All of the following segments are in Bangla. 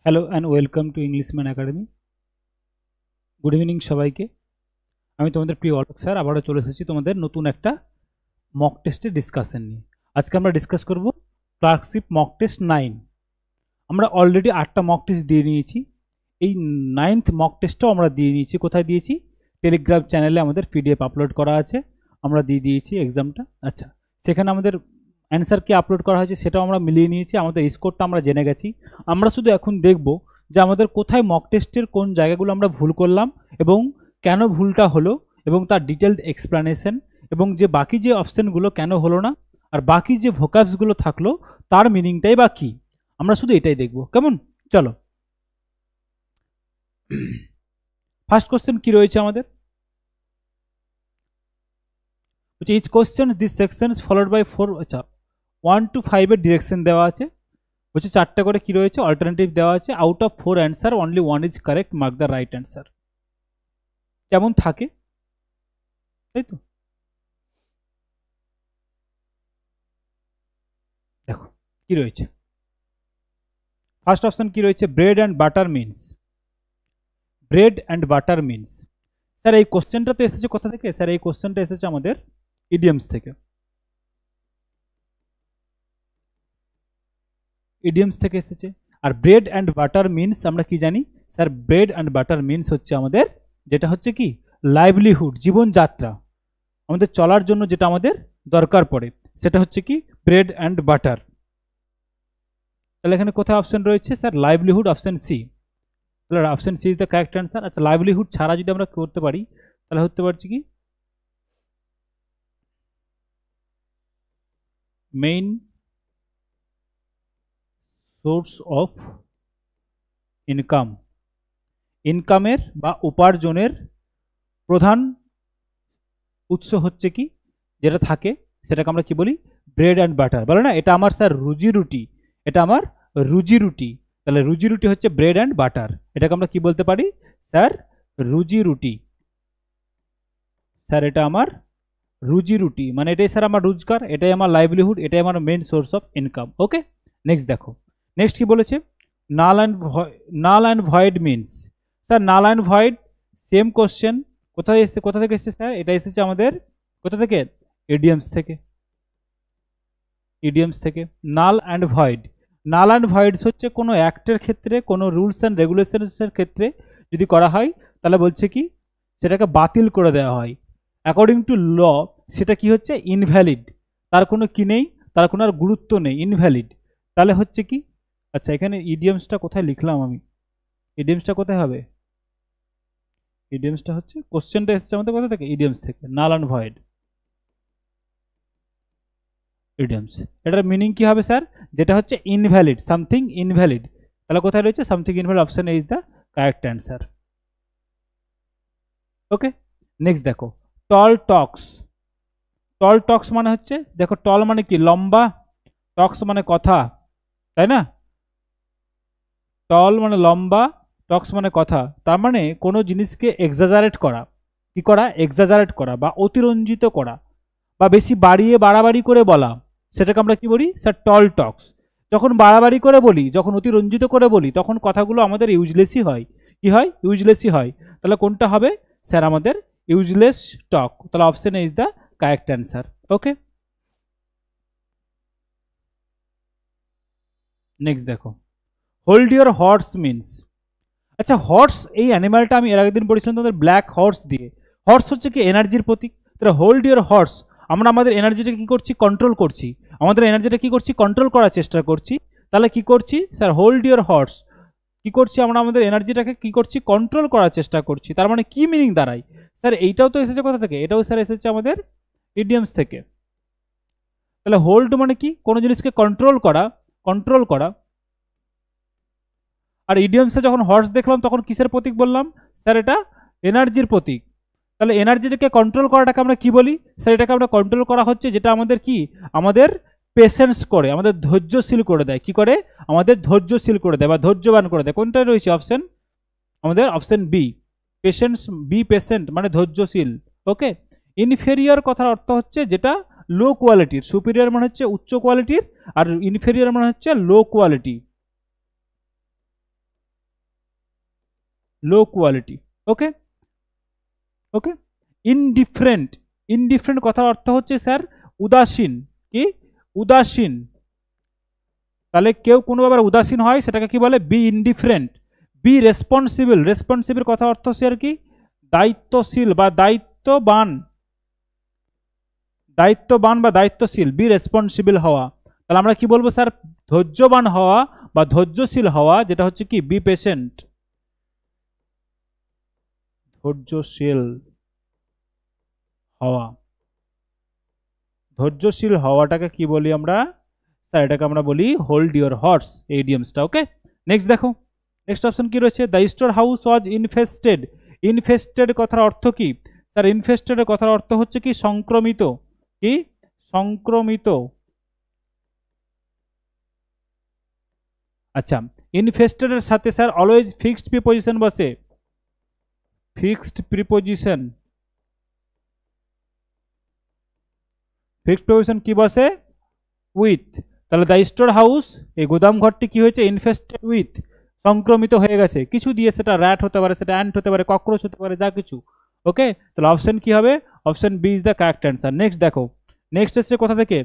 Hello and welcome to Englishman academy. Good evening সবাইকে। আমি তোমাদের প্রিয় অলোক স্যার আবারও চলে এসেছি তোমাদের নতুন একটা মক টেস্টের ডিসকাশন নিয়ে। আজকে আমরা ডিসকাস করব ক্লার্কশিপ মক টেস্ট 9। আমরা অলরেডি 8টা মক টেস্ট দিয়ে নিয়েছি। এই 9th মক টেস্টটাও আমরা দিয়ে নিয়েছি। কোথায় দিয়েছি? টেলিগ্রাম চ্যানেলে আমাদের পিডিএফ আপলোড করা আছে, আমরা দিয়ে দিয়েছি এক্সামটা। আচ্ছা, সেখানে আমাদের অ্যান্সার কি আপলোড করা হয়েছে সেটাও আমরা মিলিয়ে নিয়েছি, আমাদের স্কোরটা আমরা জেনে গেছি। আমরা শুধু এখন দেখব যে আমাদের কোথায় মক টেস্টের কোন জায়গাগুলো আমরা ভুল করলাম এবং কেন ভুলটা হলো, এবং তার ডিটেলড এক্সপ্লানেশন, এবং যে বাকি যে অপশানগুলো কেন হলো না, আর বাকি যে ভোকাবসগুলো থাকলো তার মিনিংটাই বা কী, আমরা শুধু এটাই দেখব। কেমন? চলো, ফার্স্ট কোশ্চেন কি রয়েছে আমাদের? Each question this sections followed by 4। আচ্ছা, 1 to 5 এর ডিরেকশন দেওয়া আছে। বলছে 4টা করে কি রয়েছে? অল্টারনেটিভ দেওয়া আছে। Out of 4 answer only 1 is correct, mark the right answer. কেমন থাকে, তাই তো? দেখো কি রয়েছে। ফার্স্ট অপশন কি রয়েছে? Bread and butter means. Bread and butter means. Sir এই কোশ্চেনটা তো এসেছে কোথা থেকে? স্যার এই কোশ্চেনটা এসেছে আমাদের ইডিয়ামস থেকে। ইডিয়ামস থেকে এসেছে। আর ব্রেড অ্যান্ড বাটার মিন্স আমরা কি জানি? Sir bread and butter means হচ্ছে আমাদের যেটা হচ্ছে কি লাইভলিহুড, জীবনযাত্রা, আমাদের চলার জন্য যেটা আমাদের দরকার পড়ে সেটা হচ্ছে কি ব্রেড অ্যান্ড বাটার। তাহলে এখানে কোথায় অপশন রয়েছে? Sir livelihood, option C. তাহলে option C is the correct answer. আচ্ছা, লাইভলিহুড ছাড়া যদি আমরা করতে পারি তাহলে হতে পারছি কি মেইন সোর্স অফ ইনকাম। ইনকামের বা উপার্জনের প্রধান উৎস হচ্ছে কি যেটা থাকে সেটাকে আমরা কি বলি? Bread and butter. বলে না এটা আমার স্যার রুজি রুটি, এটা আমার রুজি রুটি। তাহলে রুজি রুটি হচ্ছে ব্রেড অ্যান্ড বাটার। এটাকে আমরা কি বলতে পারি? স্যার রুজি রুটি। স্যার এটা আমার রুজি রুটি, মানে এটাই স্যার আমার রোজগার, এটাই আমার লাইভলিহুড, এটাই আমার main source of income. Okay, next দেখো। নেক্সট কি বলেছে? Null and void means. Sir null and void same question. কোথায় এসেছে? কোথা থেকে এসেছে স্যার? এটা এসেছে আমাদের কোথা থেকে? ইডিয়ামস থেকে। ইডিয়ামস থেকে। Null and void. Null and voids হচ্ছে কোনো অ্যাক্টের ক্ষেত্রে, কোনো রুলস অ্যান্ড রেগুলেশনসের ক্ষেত্রে যদি করা হয় তাহলে বলছে কি সেটাকে বাতিল করে দেওয়া হয়। অ্যাকর্ডিং টু ল সেটা কি হচ্ছে? ইনভ্যালিড, তার কোনো কি নেই, তার কোনো আর গুরুত্ব নেই, ইনভ্যালিড। তাহলে হচ্ছে কি? আচ্ছা, এখানে ইডিয়ামসটা কোথায় লিখলাম আমি? ইডিয়ামসটা কোথায় হবে? ইডিয়ামসটা হচ্ছে কোশ্চেনটা এসেছে আমাদের কোথা থেকে? ইডিয়ামস থেকে। Null and void idioms. এটার মিনিং কি হবে স্যার? যেটা হচ্ছে ইনভ্যালিড, সামথিং ইনভ্যালিড। তাহলে কোথায় রয়েছে? Something invalid, option A is the correct answer. Okay, next দেখো। টল টক্স। টল টক্স মানে হচ্ছে, দেখো টল মানে কি লম্বা, টক্স মানে কথা, তাই না? টল মানে লম্বা, টক্স মানে কথা। তার মানে কোনো জিনিসকে এক্সাজারেট করা। কি করা? এক্সাজারেট করা বা অতিরঞ্জিত করা, বা বেশি বাড়িয়ে বাড়াবাড়ি করে বলা, সেটাকে আমরা কি বলি? স্যার টল টক্স। যখন বাড়াবাড়ি করে বলি, যখন অতিরঞ্জিত করে বলি, তখন কথাগুলো আমাদের ইউজলেসই হয়। কি হয়? ইউজলেসই হয়। তাহলে কোনটা হবে স্যার? আমাদের ইউজলেস টক। তাহলে option is the correct answer. Okay, next দেখো। Hold your horse means. আচ্ছা, হর্স এই অ্যানিমালটা আমি এর আগের দিন পড়েছিলাম তোমাদের ব্ল্যাক হর্স দিয়ে। হর্স হচ্ছে কি এনার্জির প্রতীক। তাহলে হোল্ড ইউর হর্স, আমরা আমাদের এনার্জিটা কি করছি? কন্ট্রোল করছি। আমাদের এনার্জিটা কি করছি? কন্ট্রোল করার চেষ্টা করছি। তাহলে কি করছি স্যার? Hold your horse. কি করছি আমরা? আমাদের এনার্জিটাকে কি করছি? কন্ট্রোল করার চেষ্টা করছি। তার মানে কি মিনিং দাঁড়ায় স্যার? এইটাও তো এসেছে কোথা থেকে? এটাও স্যার এসেছে আমাদের ইডিয়ামস থেকে। তাহলে হোল্ড মানে কি? কোনো জিনিসকে কন্ট্রোল করা, কন্ট্রোল করা। আর ইডিয়ামসে যখন হর্স দেখলাম তখন কিসের প্রতীক বললাম? স্যার এটা এনার্জির প্রতীক। তাহলে এনার্জিটাকে কন্ট্রোল করাটাকে আমরা কি বলি? স্যার এটাকে আমরা কন্ট্রোল করা হচ্ছে যেটা আমাদের কি আমাদের পেশেন্স করে, আমাদের ধৈর্যশীল করে দেয়। কি করে? আমাদের ধৈর্যশীল করে দেয় বা ধৈর্যবান করে দেয়। কোনটা রয়েছে অপশন? আমাদের option B, patience. B patient মানে ধৈর্যশীল। ওকে, ইনফেরিয়র কথার অর্থ হচ্ছে যেটা লো কোয়ালিটির। সুপিরিয়র মানে হচ্ছে উচ্চ কোয়ালিটির, আর ইনফেরিয়র মানে হচ্ছে low quality. Low quality. Okay okay. Indifferent, indifferent কথার অর্থ হচ্ছে স্যার উদাসীন। কি? উদাসীন। তাহলে কেউ কোনো ব্যাপারে উদাসীন হয় সেটাকে কি বলে? B indifferent. B responsible, responsible কথা অর্থ স্যার কি? দায়িত্বশীল বা দায়িত্ববান, দায়িত্ববান বা দায়িত্বশীল। বি রেসপন্সিবল হওয়া। তাহলে আমরা কি বলবো স্যার? ধৈর্যবান হওয়া বা ধৈর্যশীল হওয়া, যেটা হচ্ছে কি? বি পেশেন্ট, ধৈর্যশীল হওয়া। ধৈর্যশীল হওয়াটাকে কি বলি আমরা স্যার? এটাকে আমরা বলি হোল্ড ইওর হর্স, এই ইডিয়মসটা। ওকে, নেক্সট দেখো, নেক্সট অপশন কি রয়েছে? The store house was infested. Infested কথার অর্থ কি স্যার? ইনফেস্টেডের কথার অর্থ হচ্ছে কি? সংক্রমিত। কি? সংক্রমিত। আচ্ছা, ইনফেস্টেডের সাথে স্যার অলওয়েজ ফিক্সড প্রিপোজিশন বসে। ফিক্সড প্রিপোজিশন, ফিক্সড প্রিপোজিশন কি বসে? উইথ। তাহলে দ্য স্টোর হাউস, এই গোদাম ঘরটি কি হয়েছে? ইনফেস্টেড উইথ, সংক্রমিত হয়ে গেছে কিছু দিয়ে। সেটা র্যাট হতে পারে, সেটা অ্যান্ট হতে পারে, ককরোচ হতে পারে, যা কিছু। ওকে, তাহলে অপশন কি হবে? Option B is the correct answer. Next দেখো, নেক্সট এসছে কোথা থেকে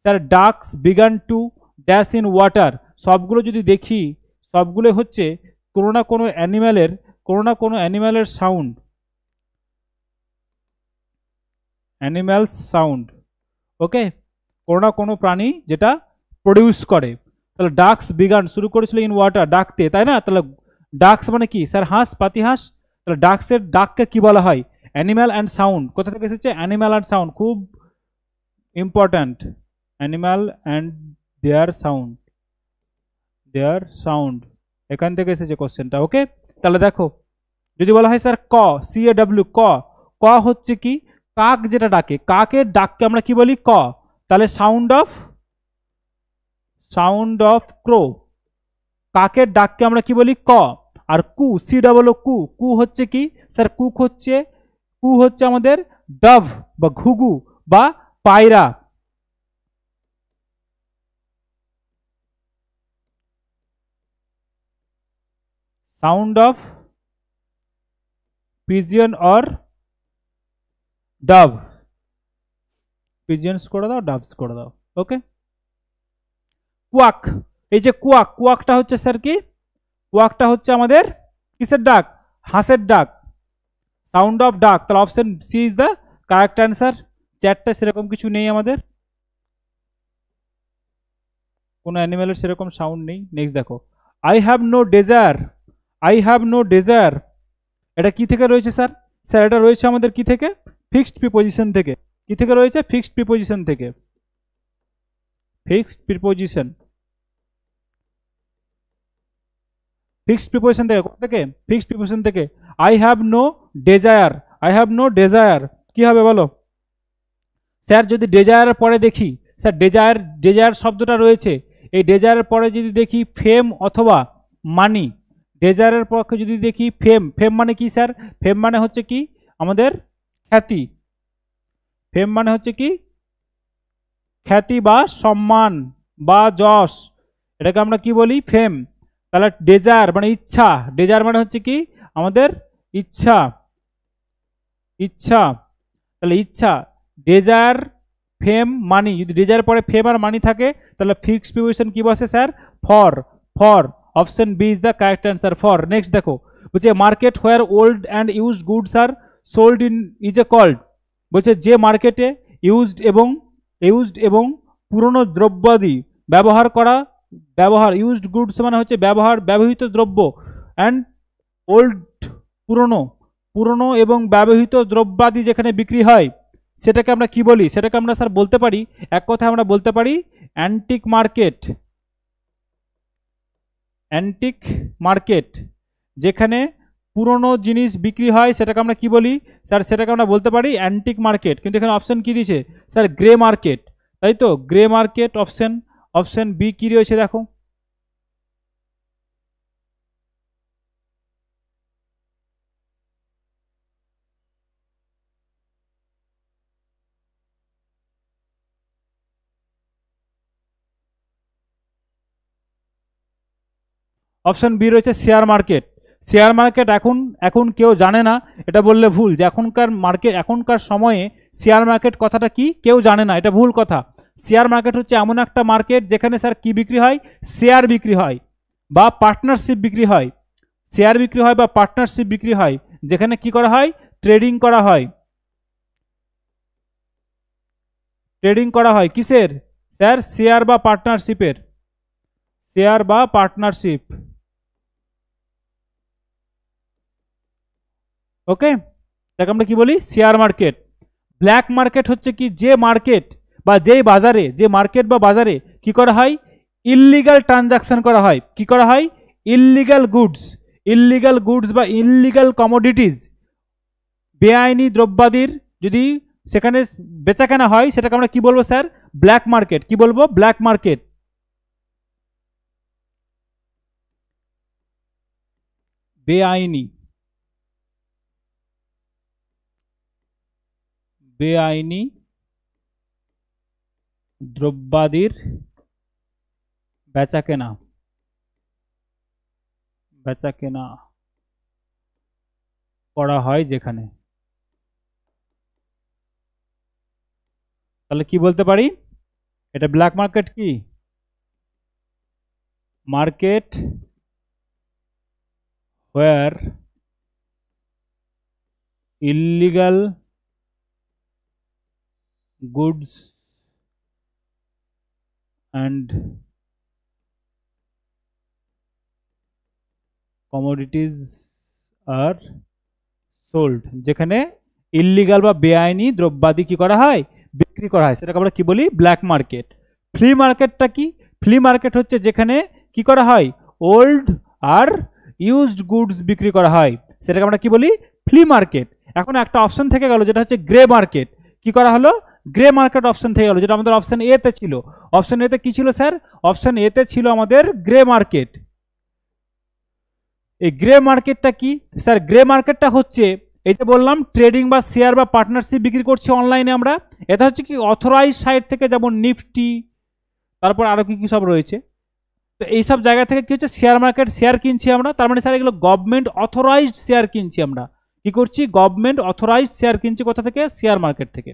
sir? Ducks began to dash in water. সবগুলো যদি দেখি, সবগুলো হচ্ছে কোনো না কোনো অ্যানিম্যালের, কোনো না কোনো অ্যানিম্যালের সাউন্ড, অ্যানিম্যালস সাউন্ড। ওকে, কোনো না কোনো প্রাণী যেটা প্রডিউস করে। তাহলে ডাকস বিগান, শুরু করেছিল ইন ওয়াটার, ডাকতে, তাই না? তাহলে ডাকস মানে কি স্যার? হাঁস, পাতি হাঁস। তাহলে ডাকসের ডাককে কি বলা হয়? Animal and sound. কোথা থেকে এসেছে? অ্যানিম্যাল অ্যান্ড সাউন্ড, খুব important. Animal and their sound, their sound, এখান থেকে এসেছে কোশ্চেনটা। ওকে, তাহলে দেখো, যদি বলা হয় স্যার ক, সি এ ডাব্লিউ, ক, ক হচ্ছে কি? কাক যেটা ডাকে, কাকের ডাককে আমরা কি বলি? ক। তাহলে সাউন্ড অফ, সাউন্ড অফ ক্রো, কাকের ডাককে আমরা কি বলি? ক। আর কু, সি ডাবল কু, কু হচ্ছে কি স্যার? কুক হচ্ছে, কু হচ্ছে আমাদের ডভ বা ঘুঘু বা পায়রা। Sound of pigeon or dove, pigeons করে দাও, ডাভস করে দাও। ওকে, কুয়াক, এই যে কুয়াক, কুয়াকটা হচ্ছে স্যার কি? কুয়াকটা হচ্ছে আমাদের কিসের ডাক? হাঁসের ডাক, সাউন্ড অফ ডাক। তাহলে option C is the correct answer. চ্যাটটা সেরকম কিছু নেই আমাদের, কোনো অ্যানিমেলের সেরকম সাউন্ড নেই। নেক্সট দেখো, I have no desire, I have no desire, এটা কি থেকে রয়েছে স্যার? স্যার এটা রয়েছে আমাদের কি থেকে? ফিক্সড প্রিপোজিশন থেকে। কি থেকে রয়েছে? ফিক্সড প্রিপোজিশন থেকে, ফিক্সড প্রিপোজিশন, ফিক্সড প্রিপোজিশন থেকে। কোথা থেকে? ফিক্সড প্রিপোজিশন থেকে। I have no desire, I have no desire, কি হবে বলো? স্যার যদি ডেজায়ারের পরে দেখি স্যার, ডেজায়ার, ডেজায়ার শব্দটা রয়েছে, এই ডেজায়ারের পরে যদি দেখি ফেম অথবা মানি, ডেজায়ারের পক্ষে যদি দেখি ফেম, ফেম মানে কি স্যার? ফেম মানে হচ্ছে কি আমাদের খ্যাতি, ফেম মানে হচ্ছে কি? খ্যাতি বা সম্মান বা যশ, এটাকে আমরা কি বলি? ফেম। তাহলে ডেজায়ার মানে ইচ্ছা, ডেজায়ার মানে হচ্ছে কি আমাদের ইচ্ছা, ইচ্ছা। তাহলে ইচ্ছা, ডেজায়ার, ফেম, মানি। যদি ডেজায়ার পরে ফেম আর মানি থাকে তাহলে ফিক্সড প্রিপোজিশন কি বসে sir? For, for. Option B is the correct answer, for. Next দেখো, বলছে market where old and used goods are sold in is a called. বলছে যে মার্কেটে ইউজড এবং পুরনো দ্রব্যাদি ব্যবহার করা, ব্যবহার, ইউজড গুডস মানে হচ্ছে ব্যবহার, ব্যবহৃত দ্রব্য, অ্যান্ড ওল্ড, পুরনো, পুরনো এবং ব্যবহৃত দ্রব্যাদি যেখানে বিক্রি হয় সেটাকে আমরা কি বলি? সেটাকে আমরা স্যার বলতে পারি, এক কথায় আমরা বলতে পারি অ্যান্টিক মার্কেট, অ্যান্টিক মার্কেট। যেখানে পুরনো জিনিস বিক্রি হয় সেটাকে আমরা কি বলি স্যার? সেটাকে আমরা বলতে পারি অ্যান্টিক মার্কেট। কিন্তু এখানে অপশন কি দিয়েছে স্যার? গ্রে মার্কেট, তাই তো? Grey market option, option B কি রয়েছে দেখো। অপশন বি রয়েছে শেয়ার মার্কেট। শেয়ার মার্কেট এখন কেউ জানে না, এটা বললে ভুল। যে এখনকার সময়ে শেয়ার মার্কেট কথাটা কি কেউ জানে না, এটা ভুল কথা। শেয়ার মার্কেট হচ্ছে এমন একটা মার্কেট যেখানে স্যার কি বিক্রি হয়, শেয়ার বিক্রি হয় বা পার্টনারশিপ বিক্রি হয়। শেয়ার বিক্রি হয় বা পার্টনারশিপ বিক্রি হয়, যেখানে কি করা হয়, ট্রেডিং করা হয়। ট্রেডিং করা হয় কিসের স্যার, শেয়ার বা পার্টনারশিপের, শেয়ার বা পার্টনারশিপ। ওকে, তাকে আমরা কি বলি, শেয়ার মার্কেট। ব্ল্যাক মার্কেট হচ্ছে কি, যে মার্কেট বা যেই বাজারে, যে মার্কেট বা বাজারে কি করা হয়, ইললিগাল ট্রানজাকশন করা হয়। কি করা হয়, ইললিগাল গুডস বা ইললিগাল কমোডিটিজ, বেআইনি দ্রব্যাদির যদি সেখানে বেচা কেনা হয়, সেটাকে আমরা কি বলবো স্যার, ব্ল্যাক মার্কেট। কি বলবো, ব্ল্যাক মার্কেট। বেআইনি দ্রব্যাদির বেচা কেনা করা হয় যেখানে, তাহলে কি বলতে পারি, এটা ব্ল্যাক মার্কেট। কি market where illegal goods and commodities are sold, যেখানে ইললিগাল বা বেআইনি দ্রব্যাদি কি করা হয়, বিক্রি করা হয়, সেটাকে আমরা কি বলি, ব্ল্যাক মার্কেট। ফ্লি মার্কেটটা কি, ফ্লি মার্কেট হচ্ছে যেখানে কি করা হয়, ওল্ড আর ইউজড গুডস বিক্রি করা হয়, সেটাকে আমরা কি বলি, ফ্লি মার্কেট। এখন একটা অপশন থেকে গেল, যেটা হচ্ছে গ্রে মার্কেট। কি করা হলো, গ্রে মার্কেট অপশন থেকে গেল, যেটা আমাদের অপশন এ তে ছিল। অপশন এ তে কি ছিল স্যার, অপশন এ তে ছিল আমাদের গ্রে মার্কেট। এই গ্রে মার্কেটটা কি স্যার, গ্রে মার্কেটটা হচ্ছে এই যে বললাম, ট্রেডিং বা শেয়ার বা পার্টনারশিপ বিক্রি করছি অনলাইনে আমরা। এটা হচ্ছে কি অথরাইজ সাইট থেকে, যেমন নিফটি, তারপর আরো কি কি সব রয়েছে। তো এইসব জায়গা থেকে কি হচ্ছে, শেয়ার মার্কেট শেয়ার কিনছি আমরা, তার মানে স্যার এগুলো গভর্নমেন্ট অথরাইজড শেয়ার কিনছি আমরা। কি করছি, গভর্নমেন্ট অথরাইজড শেয়ার কিনছি, কোথা থেকে, শেয়ার মার্কেট থেকে।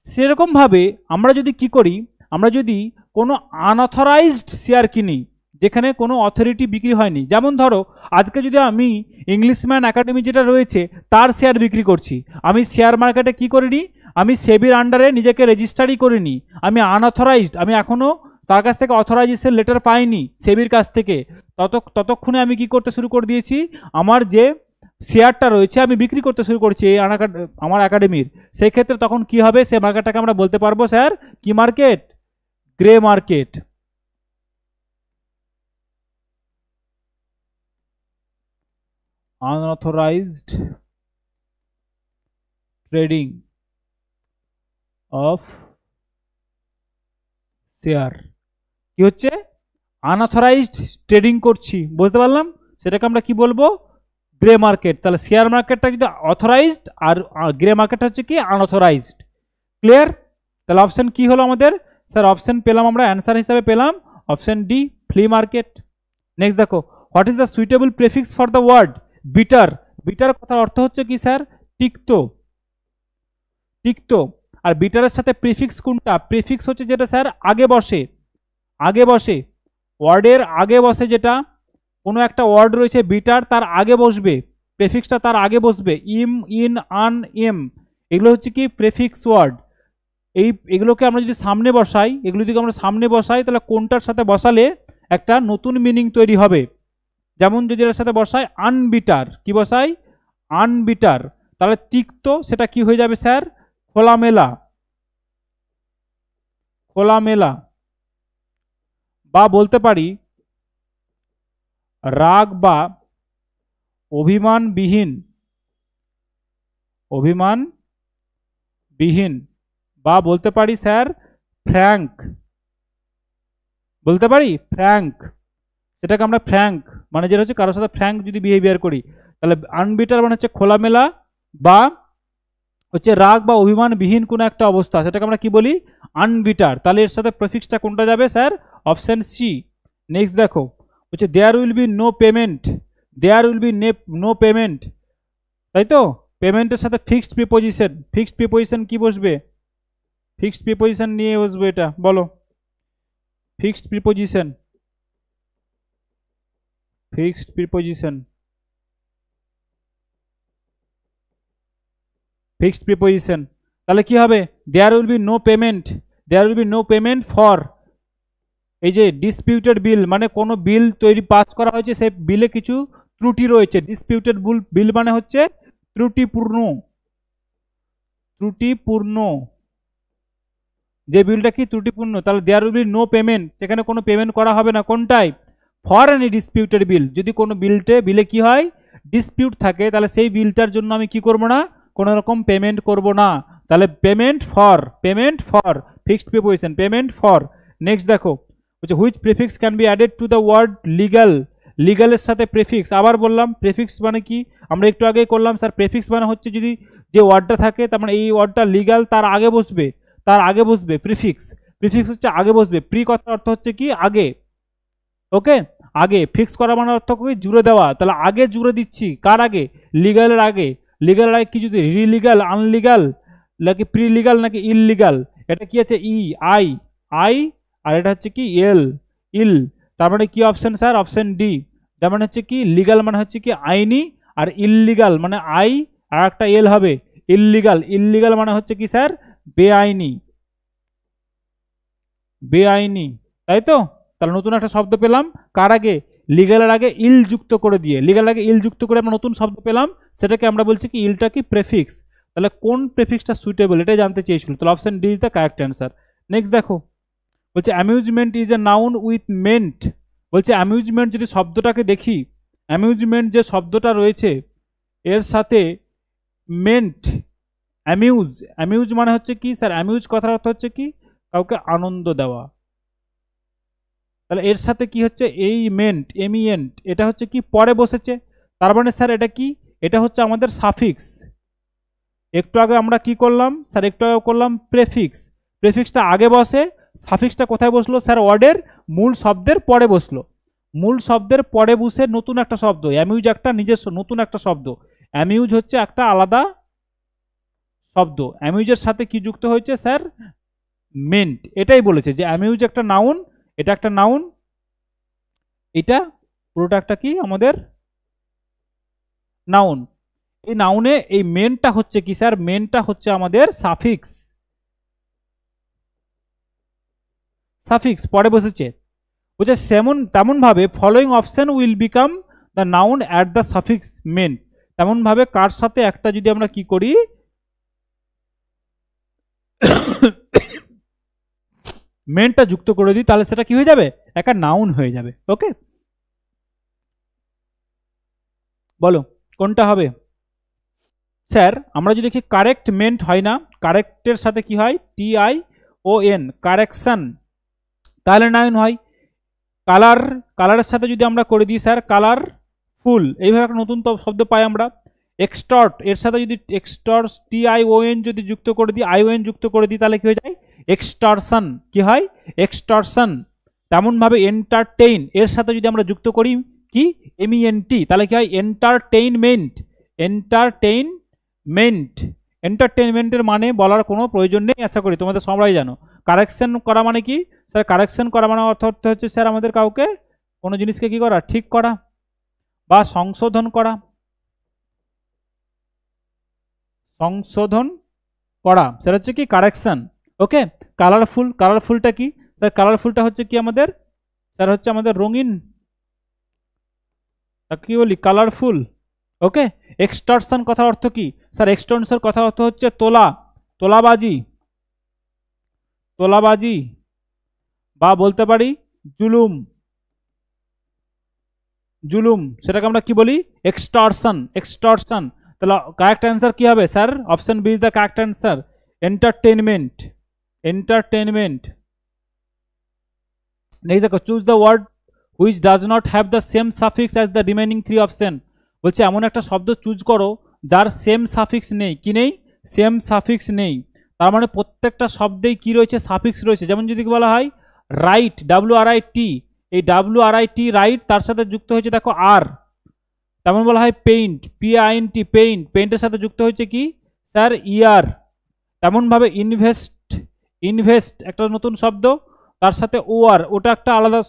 সেরকম ভাবে আমরা যদি কি করি, আমরা যদি কোনো আনঅথরাইজড শেয়ার কিনি, যেখানে কোনো অথরিটি বিক্রি হয়নি, যেমন ধরো আজকে যদি আমি ইংলিশম্যান একাডেমি যেটা রয়েছে তার শেয়ার বিক্রি করছি, আমি শেয়ার মার্কেটে কি করিনি, আমি সেবির আন্ডারে নিজেকে রেজিস্টারই করিনি, আমি আনঅথরাইজড, আমি এখনো তার কাছ থেকে অথরাইজেশন লেটার পাইনি সেবির কাছ থেকে, ততক্ষণে আমি কি করতে শুরু করে দিয়েছি, আমার যে শেয়ারটা রয়েছে আমি বিক্রি করতে শুরু করছি এই আমার একাডেমির। সেই ক্ষেত্রে তখন কি হবে, সেই মার্কেটটাকে আমরা বলতে পারবো স্যার কি market, grey market. Unauthorized trading of share, কি হচ্ছে, আনঅথরাইজড ট্রেডিং করছি, বুঝতে পারলাম, সেটাকে আমরা কি বলবো, গ্রে মার্কেট। তাহলে শেয়ার মার্কেটটা যদি অথরাইজড, আর গ্রে মার্কেট হচ্ছে কি আনঅথরাইজড। ক্লিয়ার? তাহলে অপশন কি হলো আমাদের স্যার, অপশন পেলাম আমরা, অ্যান্সার হিসাবে পেলাম option D, flea market. Next দেখো, what is the suitable prefix for the word bitter. Bitter কথার অর্থ হচ্ছে কি স্যার, তিক্ত, তিক্ত। আর বিটারের সাথে প্রিফিক্স কোনটা, প্রিফিক্স হচ্ছে যেটা স্যার আগে বসে, আগে বসে, ওয়ার্ডের আগে বসে, যেটা কোনো একটা ওয়ার্ড রয়েছে বিটার, তার আগে বসবে প্রেফিক্সটা, তার আগে বসবে ইম, ইন, আন, এম, এগুলো হচ্ছে কি প্রেফিক্স ওয়ার্ড। এগুলোকে আমরা যদি সামনে বসাই, এগুলো যদি আমরা সামনে বসাই, তাহলে কোনটার সাথে বসালে একটা নতুন মিনিং তৈরি হবে। যেমন যদি এর সাথে বসাই আনবিটার, কি বসাই, আনবিটার, তাহলে তিক্ত, সেটা কি হয়ে যাবে স্যার, খোলামেলা, খোলামেলা। বা বলতে পারি রাগ বা অভিমানবিহীন, অভিমানবিহীন। বা বলতে পারি স্যার ফ্র্যাঙ্ক, বলতে পারি ফ্র্যাঙ্ক, সেটাকে আমরা ফ্র্যাঙ্ক মানে যেটা হচ্ছে কারোর সাথে ফ্র্যাঙ্ক যদি বিহেভিয়ার করি, তাহলে আনবিটার মানে হচ্ছে খোলামেলা, বা হচ্ছে রাগ বা অভিমানবিহীন কোনো একটা অবস্থা, সেটাকে আমরা কি বলি, আনবিটার। তাহলে এর সাথে প্রেফিক্সটা কোনটা যাবে স্যার, অপশন সি। নেক্সট দেখো, হচ্ছে there will be no payment there will be no payment, তাই তো? পেমেন্টের সাথে ফিক্সড প্রিপোজিশন, ফিক্সড প্রিপোজিশন কি বসবে? ফিক্সড প্রিপোজিশন নিয়ে বসবে, এটা বলো। Fixed preposition, fixed preposition, fixed preposition. তাহলে কি হবে? There will be no payment, there will be no payment for, এই যে ডিসপিউটেড বিল, মানে কোনো বিল তৈরি পাস করা হয়েছে, সেই বিলে কিছু ত্রুটি রয়েছে। ডিসপিউটেড বিল মানে হচ্ছে ত্রুটিপূর্ণ, ত্রুটিপূর্ণ যে বিলটা কি ত্রুটিপূর্ণ, তাহলে there will be no payment, সেখানে কোনো পেমেন্ট করা হবে না। কোনটাই? ফর এনি ডিসপিউটেড বিল, যদি কোনো বিলে কি হয়, ডিসপিউট থাকে, তাহলে সেই বিলটার জন্য আমি কি করব না, কোনো রকম পেমেন্ট করব না। তাহলে payment for, payment for, fixed preposition, payment for. Next দেখো, বলছে which prefix can be added to the word legal, লিগালের সাথে প্রেফিক্স। আবার বললাম প্রেফিক্স মানে কি, আমরা একটু আগেই করলাম স্যার, প্রেফিক্স মানে হচ্ছে যদি যে ওয়ার্ডটা থাকে, তার মানে এই ওয়ার্ডটা লিগাল, তার আগে বসবে, তার আগে বসবে প্রিফিক্স। প্রিফিক্স হচ্ছে আগে বসবে, প্রি কথার অর্থ হচ্ছে কি আগে, ওকে, আগে। ফিক্স করা মানে অর্থ কি জুড়ে দেওয়া, তাহলে আগে জুড়ে দিচ্ছি, কার আগে? লিগালের আগে। লিগালের আগে কি যদি রিলিগাল, আনলিগাল, নাকি প্রি লিগাল, নাকি ইললিগাল, এটা কি আছে? ই, আই, আই, আর এটা হচ্ছে কি এল, ইল। তার মানে কি অপশন স্যার? Option D. তার মানে হচ্ছে কি লিগাল মানে হচ্ছে কি আইনি, আর ইললিগাল মানে আই আর একটা এল হবে, ইললিগাল। ইললিগাল মানে হচ্ছে কি স্যার? বেআইনি, বেআইনি, তাই তো? তাহলে নতুন একটা শব্দ পেলাম, কার আগে? লিগালের আগে ইল যুক্ত করে দিয়ে, লিগালের আগে ইল যুক্ত করে আমরা নতুন শব্দ পেলাম, সেটাকে আমরা বলছি কি ইলটা কি প্রেফিক্স। তাহলে কোন প্রেফিক্সটা সুইটেবল এটাই জানতে চেয়েছিল, তাহলে option D is the correct answer. Next দেখো, বলছে amusement is a noun with meant. বলছে অ্যামিউজমেন্ট যদি শব্দটাকে দেখি, অ্যামিউজমেন্ট যে শব্দটা রয়েছে এর সাথে মেন্ট, অ্যামিউজ, অ্যামিউজ মানে হচ্ছে কি স্যার? অ্যামিউজ কথার অর্থ হচ্ছে কি কাউকে আনন্দ দেওয়া। তাহলে এর সাথে কি হচ্ছে? এই মেন্ট, এমিয়েন্ট, এটা হচ্ছে কি পরে বসেছে, তার মানে স্যার এটা কি? এটা হচ্ছে আমাদের সাফিক্স। একটু আগে আমরা কি করলাম স্যার? একটু আগে করলাম প্রেফিক্স, প্রেফিক্সটা আগে বসে, সাফিক্সটা কোথায় বসলো স্যার? ওয়ার্ডের মূল শব্দের পরে বসলো, মূল শব্দের পরে বসে নতুন একটা শব্দ। অ্যামিউজ একটা নিজস্ব নতুন একটা শব্দ, অ্যামিউজ হচ্ছে একটা আলাদা শব্দ। অ্যামিউজের সাথে কি যুক্ত হয়েছে স্যার? মেন্ট। এটাই বলেছে যে অ্যামিউজ একটা নাউন, এটা একটা নাউন, এটা পুরোটা একটা কি আমাদের নাউন। এই নাউনে এই মেনটা হচ্ছে কি স্যার? মেনটা হচ্ছে আমাদের সাফিক্স, সাফিক্স পরে বসেছে। বলছে তেমন ভাবে following option will become the noun at the suffix men. তেমন ভাবে কার সাথে একটা যদি আমরা কি করি, মেনটা যুক্ত করে দিই, তাহলে সেটা কি হয়ে যাবে? একটা নাউন হয়ে যাবে। ওকে, বলো কোনটা হবে স্যার? আমরা যদি দেখি কারেক্ট মেন্ট হয় না, কারেক্টের সাথে কি হয়? TION, কারেকশন, তাহলে নাউন হয়। কালার, কালারের সাথে যদি আমরা করে দিই স্যার কালার ফুল, এইভাবে একটা নতুন শব্দ পাই আমরা। এক্সটর্ট, এর সাথে যদি এক্সটর্স TION যদি যুক্ত করে দিই, ION যুক্ত করে দিই, তাহলে কি হয়ে যায়? এক্সটর্শন, কি হয়? এক্সটর্শন। তেমনভাবে এন্টারটেইন, এর সাথে যদি আমরা যুক্ত করি কি? MENT, তাহলে কি হয়? Entertainment, entertainment. এন্টারটেইনমেন্টের মানে বলার কোনো প্রয়োজন নেই, আশা করি তোমাদের সবাই জানো। কারেকশন করা মানে কি স্যার? কারেকশন করা মানে অর্থ হচ্ছে স্যার আমাদের কাউকে কোনো জিনিসকে কি করা? ঠিক করা বা সংশোধন করা, সংশোধন করা, সেটা হচ্ছে কি কারেকশন। ওকে, কালারফুল, কালারফুলটা কি স্যার? কালারফুলটা হচ্ছে কি আমাদের স্যার? হচ্ছে আমাদের রঙিন, কি বলি? কালারফুল। ওকে, এক্সটর্শন কথা অর্থ কি স্যার? এক্সটর্শন কথা অর্থ হচ্ছে তোলা, তোলাবাজি, তোলাবাজি, বা বলতে পারি জুলুম, জুলুম, সেটাকে আমরা কি বলি? Extortion, extortion. তাহলে কারেক্ট অ্যান্সার কি হবে sir? Option B is the correct answer, entertainment, entertainment. Next দেখো, choose the word which does not have the same suffix as the remaining 3 option. বলছে এমন একটা শব্দ চুজ করো যার সেম সাফিক্স নেই, কি নেই? সেম সাফিক্স নেই। তার মানে প্রত্যেকটা শব্দেই কি রয়েছে? সাফিক্স রয়েছে। যেমন যদি বলা হয় রাইট, WRIT, এই WRIT রাইট, তার সাথে যুক্ত হয়েছে দেখো আর, তেমন বলা হয় পেইন্ট, PAINT, পেইন্ট, পেইন্টের সাথে যুক্ত হয়েছে কি স্যার ইয়ার। তেমনভাবে ইনভেস্ট, ইনভেস্ট একটা নতুন শব্দ, তার সাথে ওয়ার, ওটা একটা আলাদা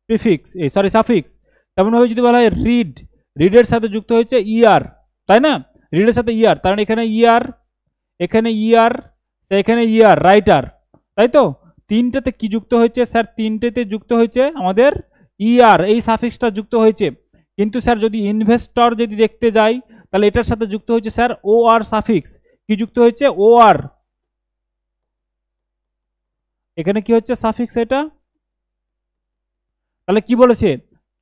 প্রিফিক্স, সরি সাফিক্স। তেমনভাবে যদি বলা হয় রিড, রিডের সাথে যুক্ত হয়েছে ইয়ার, তাই না, রিডের সাথে ইয়ার, তার মানে এখানে ইয়ার, এখানে ইয়ার, এখানে ইয়ার, রাইটার, তাই তো। তিনটেতে কি যুক্ত হয়েছে স্যার, তিনটেতে যুক্ত হয়েছে আমাদের ইয়ার, এই সাফিক্সটা যুক্ত হয়েছে। কিন্তু স্যার যদি ইনভেস্টর যদি দেখতে যাই, তাহলে এটার সাথে যুক্ত হয়েছে স্যার OR সাফিক্স। কি যুক্ত হয়েছে, OR, এখানে কি হচ্ছে সাফিক্স এটা। তাহলে কি বলেছে,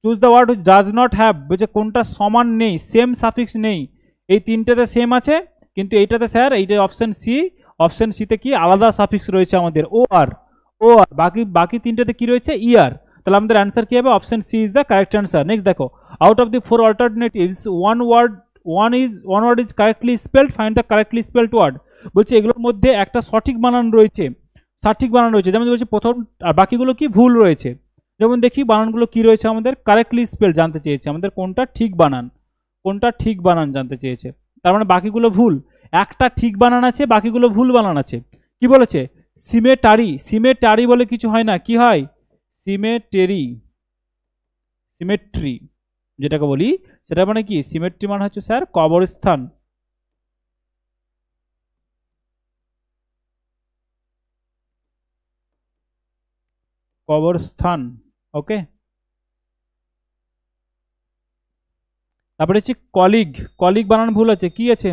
choose the word which does not have, বলছে কোনটা সমান নেই, সেম সাফিক্স নেই। এই তিনটাতে সেম আছে, কিন্তু এইটাতে স্যার, এইটা অপশন সি, অপশন সিতে কি আলাদা সাফিক্স রয়েছে আমাদের OR, OR, বাকি বাকি তিনটাতে কি রয়েছে ইয়ার। তাহলে আমাদের অ্যান্সার কি হবে, option C is the correct answer. Next দেখো, out of the 4 alternatives one word is correctly spelled, find the correctly spelled word. বলছে এগুলোর মধ্যে একটা সঠিক বানান রয়েছে, সঠিক বানান রয়েছে, যেমন বলছে প্রথম, আর বাকিগুলো কি ভুল রয়েছে। যেমন দেখি বানানগুলো কি রয়েছে আমাদের, কারেক্টলি স্পেল জানতে চেয়েছে আমাদের, কোনটা ঠিক বানান, কোনটা ঠিক বানান জানতে চেয়েছে। তার মানে বাকিগুলো ভুল, একটা ঠিক বানান আছে, বাকিগুলো ভুল বানান আছে। কি বলেছে, সিমেটারি, সিমেটারি বলে কিছু হয় না, কি হয়, সিমেটেরি, সিমেট্রি যেটাকে বলি, সেটা মানে কি, সিমেট্রি মানে হচ্ছে স্যার কবরস্থান, কবরস্থান, ওকে। তারপরে হচ্ছে কলিগ, কলিগ বানান ভুল আছে, কি আছে,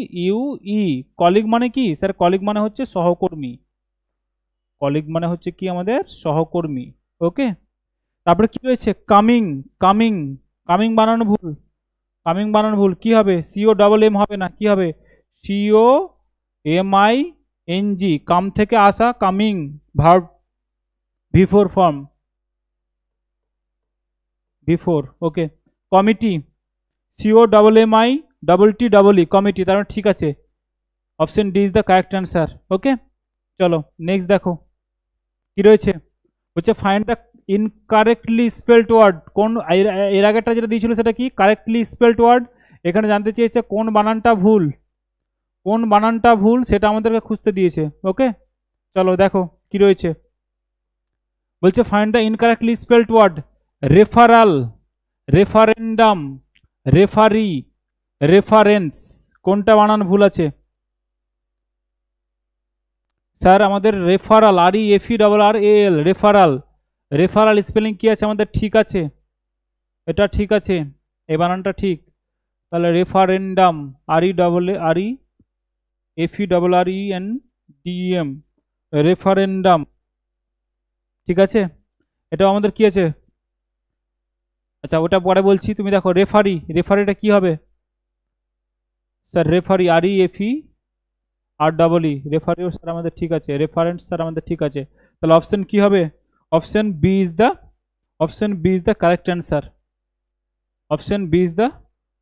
COLLEAGUE, কলিগ মানে কি স্যার, কলিগ মানে হচ্ছে সহকর্মী, কলিগ মানে হচ্ছে কি আমাদের সহকর্মী, ওকে। তারপরে কি রয়েছে, কামিং, কামিং, কামিং বানানো ভুল, কামিং বানানো ভুল, কি হবে, COMM হবে না, কি হবে, COMING, কাম থেকে আসা, coming, verb V4 form, V4, okay. Committee, COMMITTE, committee, তার মানে ঠিক আছে, option D is the correct answer, okay. চলো নেক্সট দেখো কি রয়েছে, হচ্ছে find the incorrectly spelled word, কোন এর আগেরটা যেটা দিয়েছিল সেটা কি কারেক্টলি স্পেলড ওয়ার্ড, এখানে জানতে চেয়েছে কোন বানানটা ভুল, কোন বানানটা ভুল সেটা আমাদেরকে খুঁজতে দিয়েছে, ওকে। চলো দেখো কি রয়েছে, বলছে find the incorrectly spelled word, referral, referendum, referee, reference, কোনটা বানান ভুল আছে স্যার, আমাদের referral, REFERRAL, referral, referral spelling কি আছে আমাদের, ঠিক আছে, এটা ঠিক আছে, এই বানানটা ঠিক। তাহলে রেফারেন্ডাম, REFERRENDEM, রেফারেন্ডাম, ঠিক আছে, এটা আমাদের কি আছে, আচ্ছা ওটা পরে বলছি, তুমি দেখো রেফারি, রেফারিটা কি হবে স্যার, রেফারি, REFERRE, রেফারিও স্যার আমাদের ঠিক আছে, রেফারেন্স স্যার আমাদের ঠিক আছে। তাহলে অপশন কি হবে, option B is the, option B is the correct answer, option B is the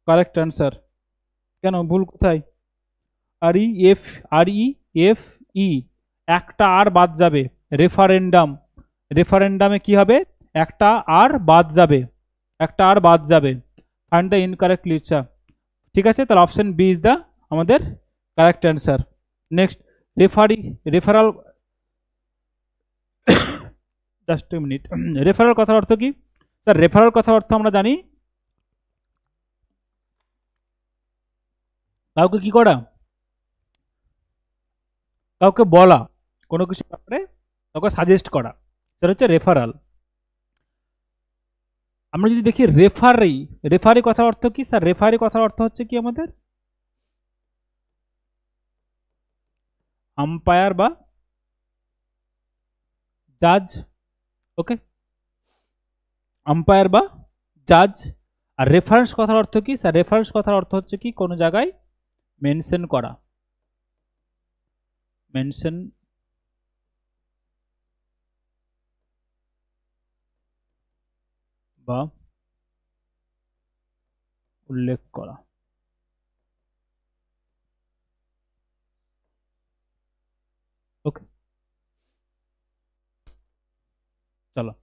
correct answer. কেন ভুল কোথায়, REFE, একটা আর বাদ যাবে, রেফারেন্ডাম, রেফারেন্ডামে কি হবে, একটা আর বাদ যাবে, একটা আর বাদ যাবে, ফাইন্ড দ্য ইনকারেক্ট লিটার, ঠিক আছে। তাহলে অপশন বি ইজ দ্য আমাদের correct answer. Next, referee, referral, just a minute, referral কথার অর্থ কি স্যার, রেফারাল কথার অর্থ আমরা জানি কাউকে কি করা, কাউকে বলা, কোনো কিছু ব্যাপারে কাউকে সাজেস্ট করা, সেটা হচ্ছে রেফারাল। আমরা যদি দেখি রেফারি, রেফারি কথার অর্থ কি স্যার, রেফারি কথার অর্থ হচ্ছে কি আমাদের আম্পায়ার বা জাজ, ওকে, আম্পায়ার বা জাজ। আর রেফারেন্স কথার অর্থ কি স্যার, রেফারেন্স কথার অর্থ হচ্ছে কি কোনো জায়গায় মেনশন করা, মেনশন বা উল্লেখ করা, ওকে। চলো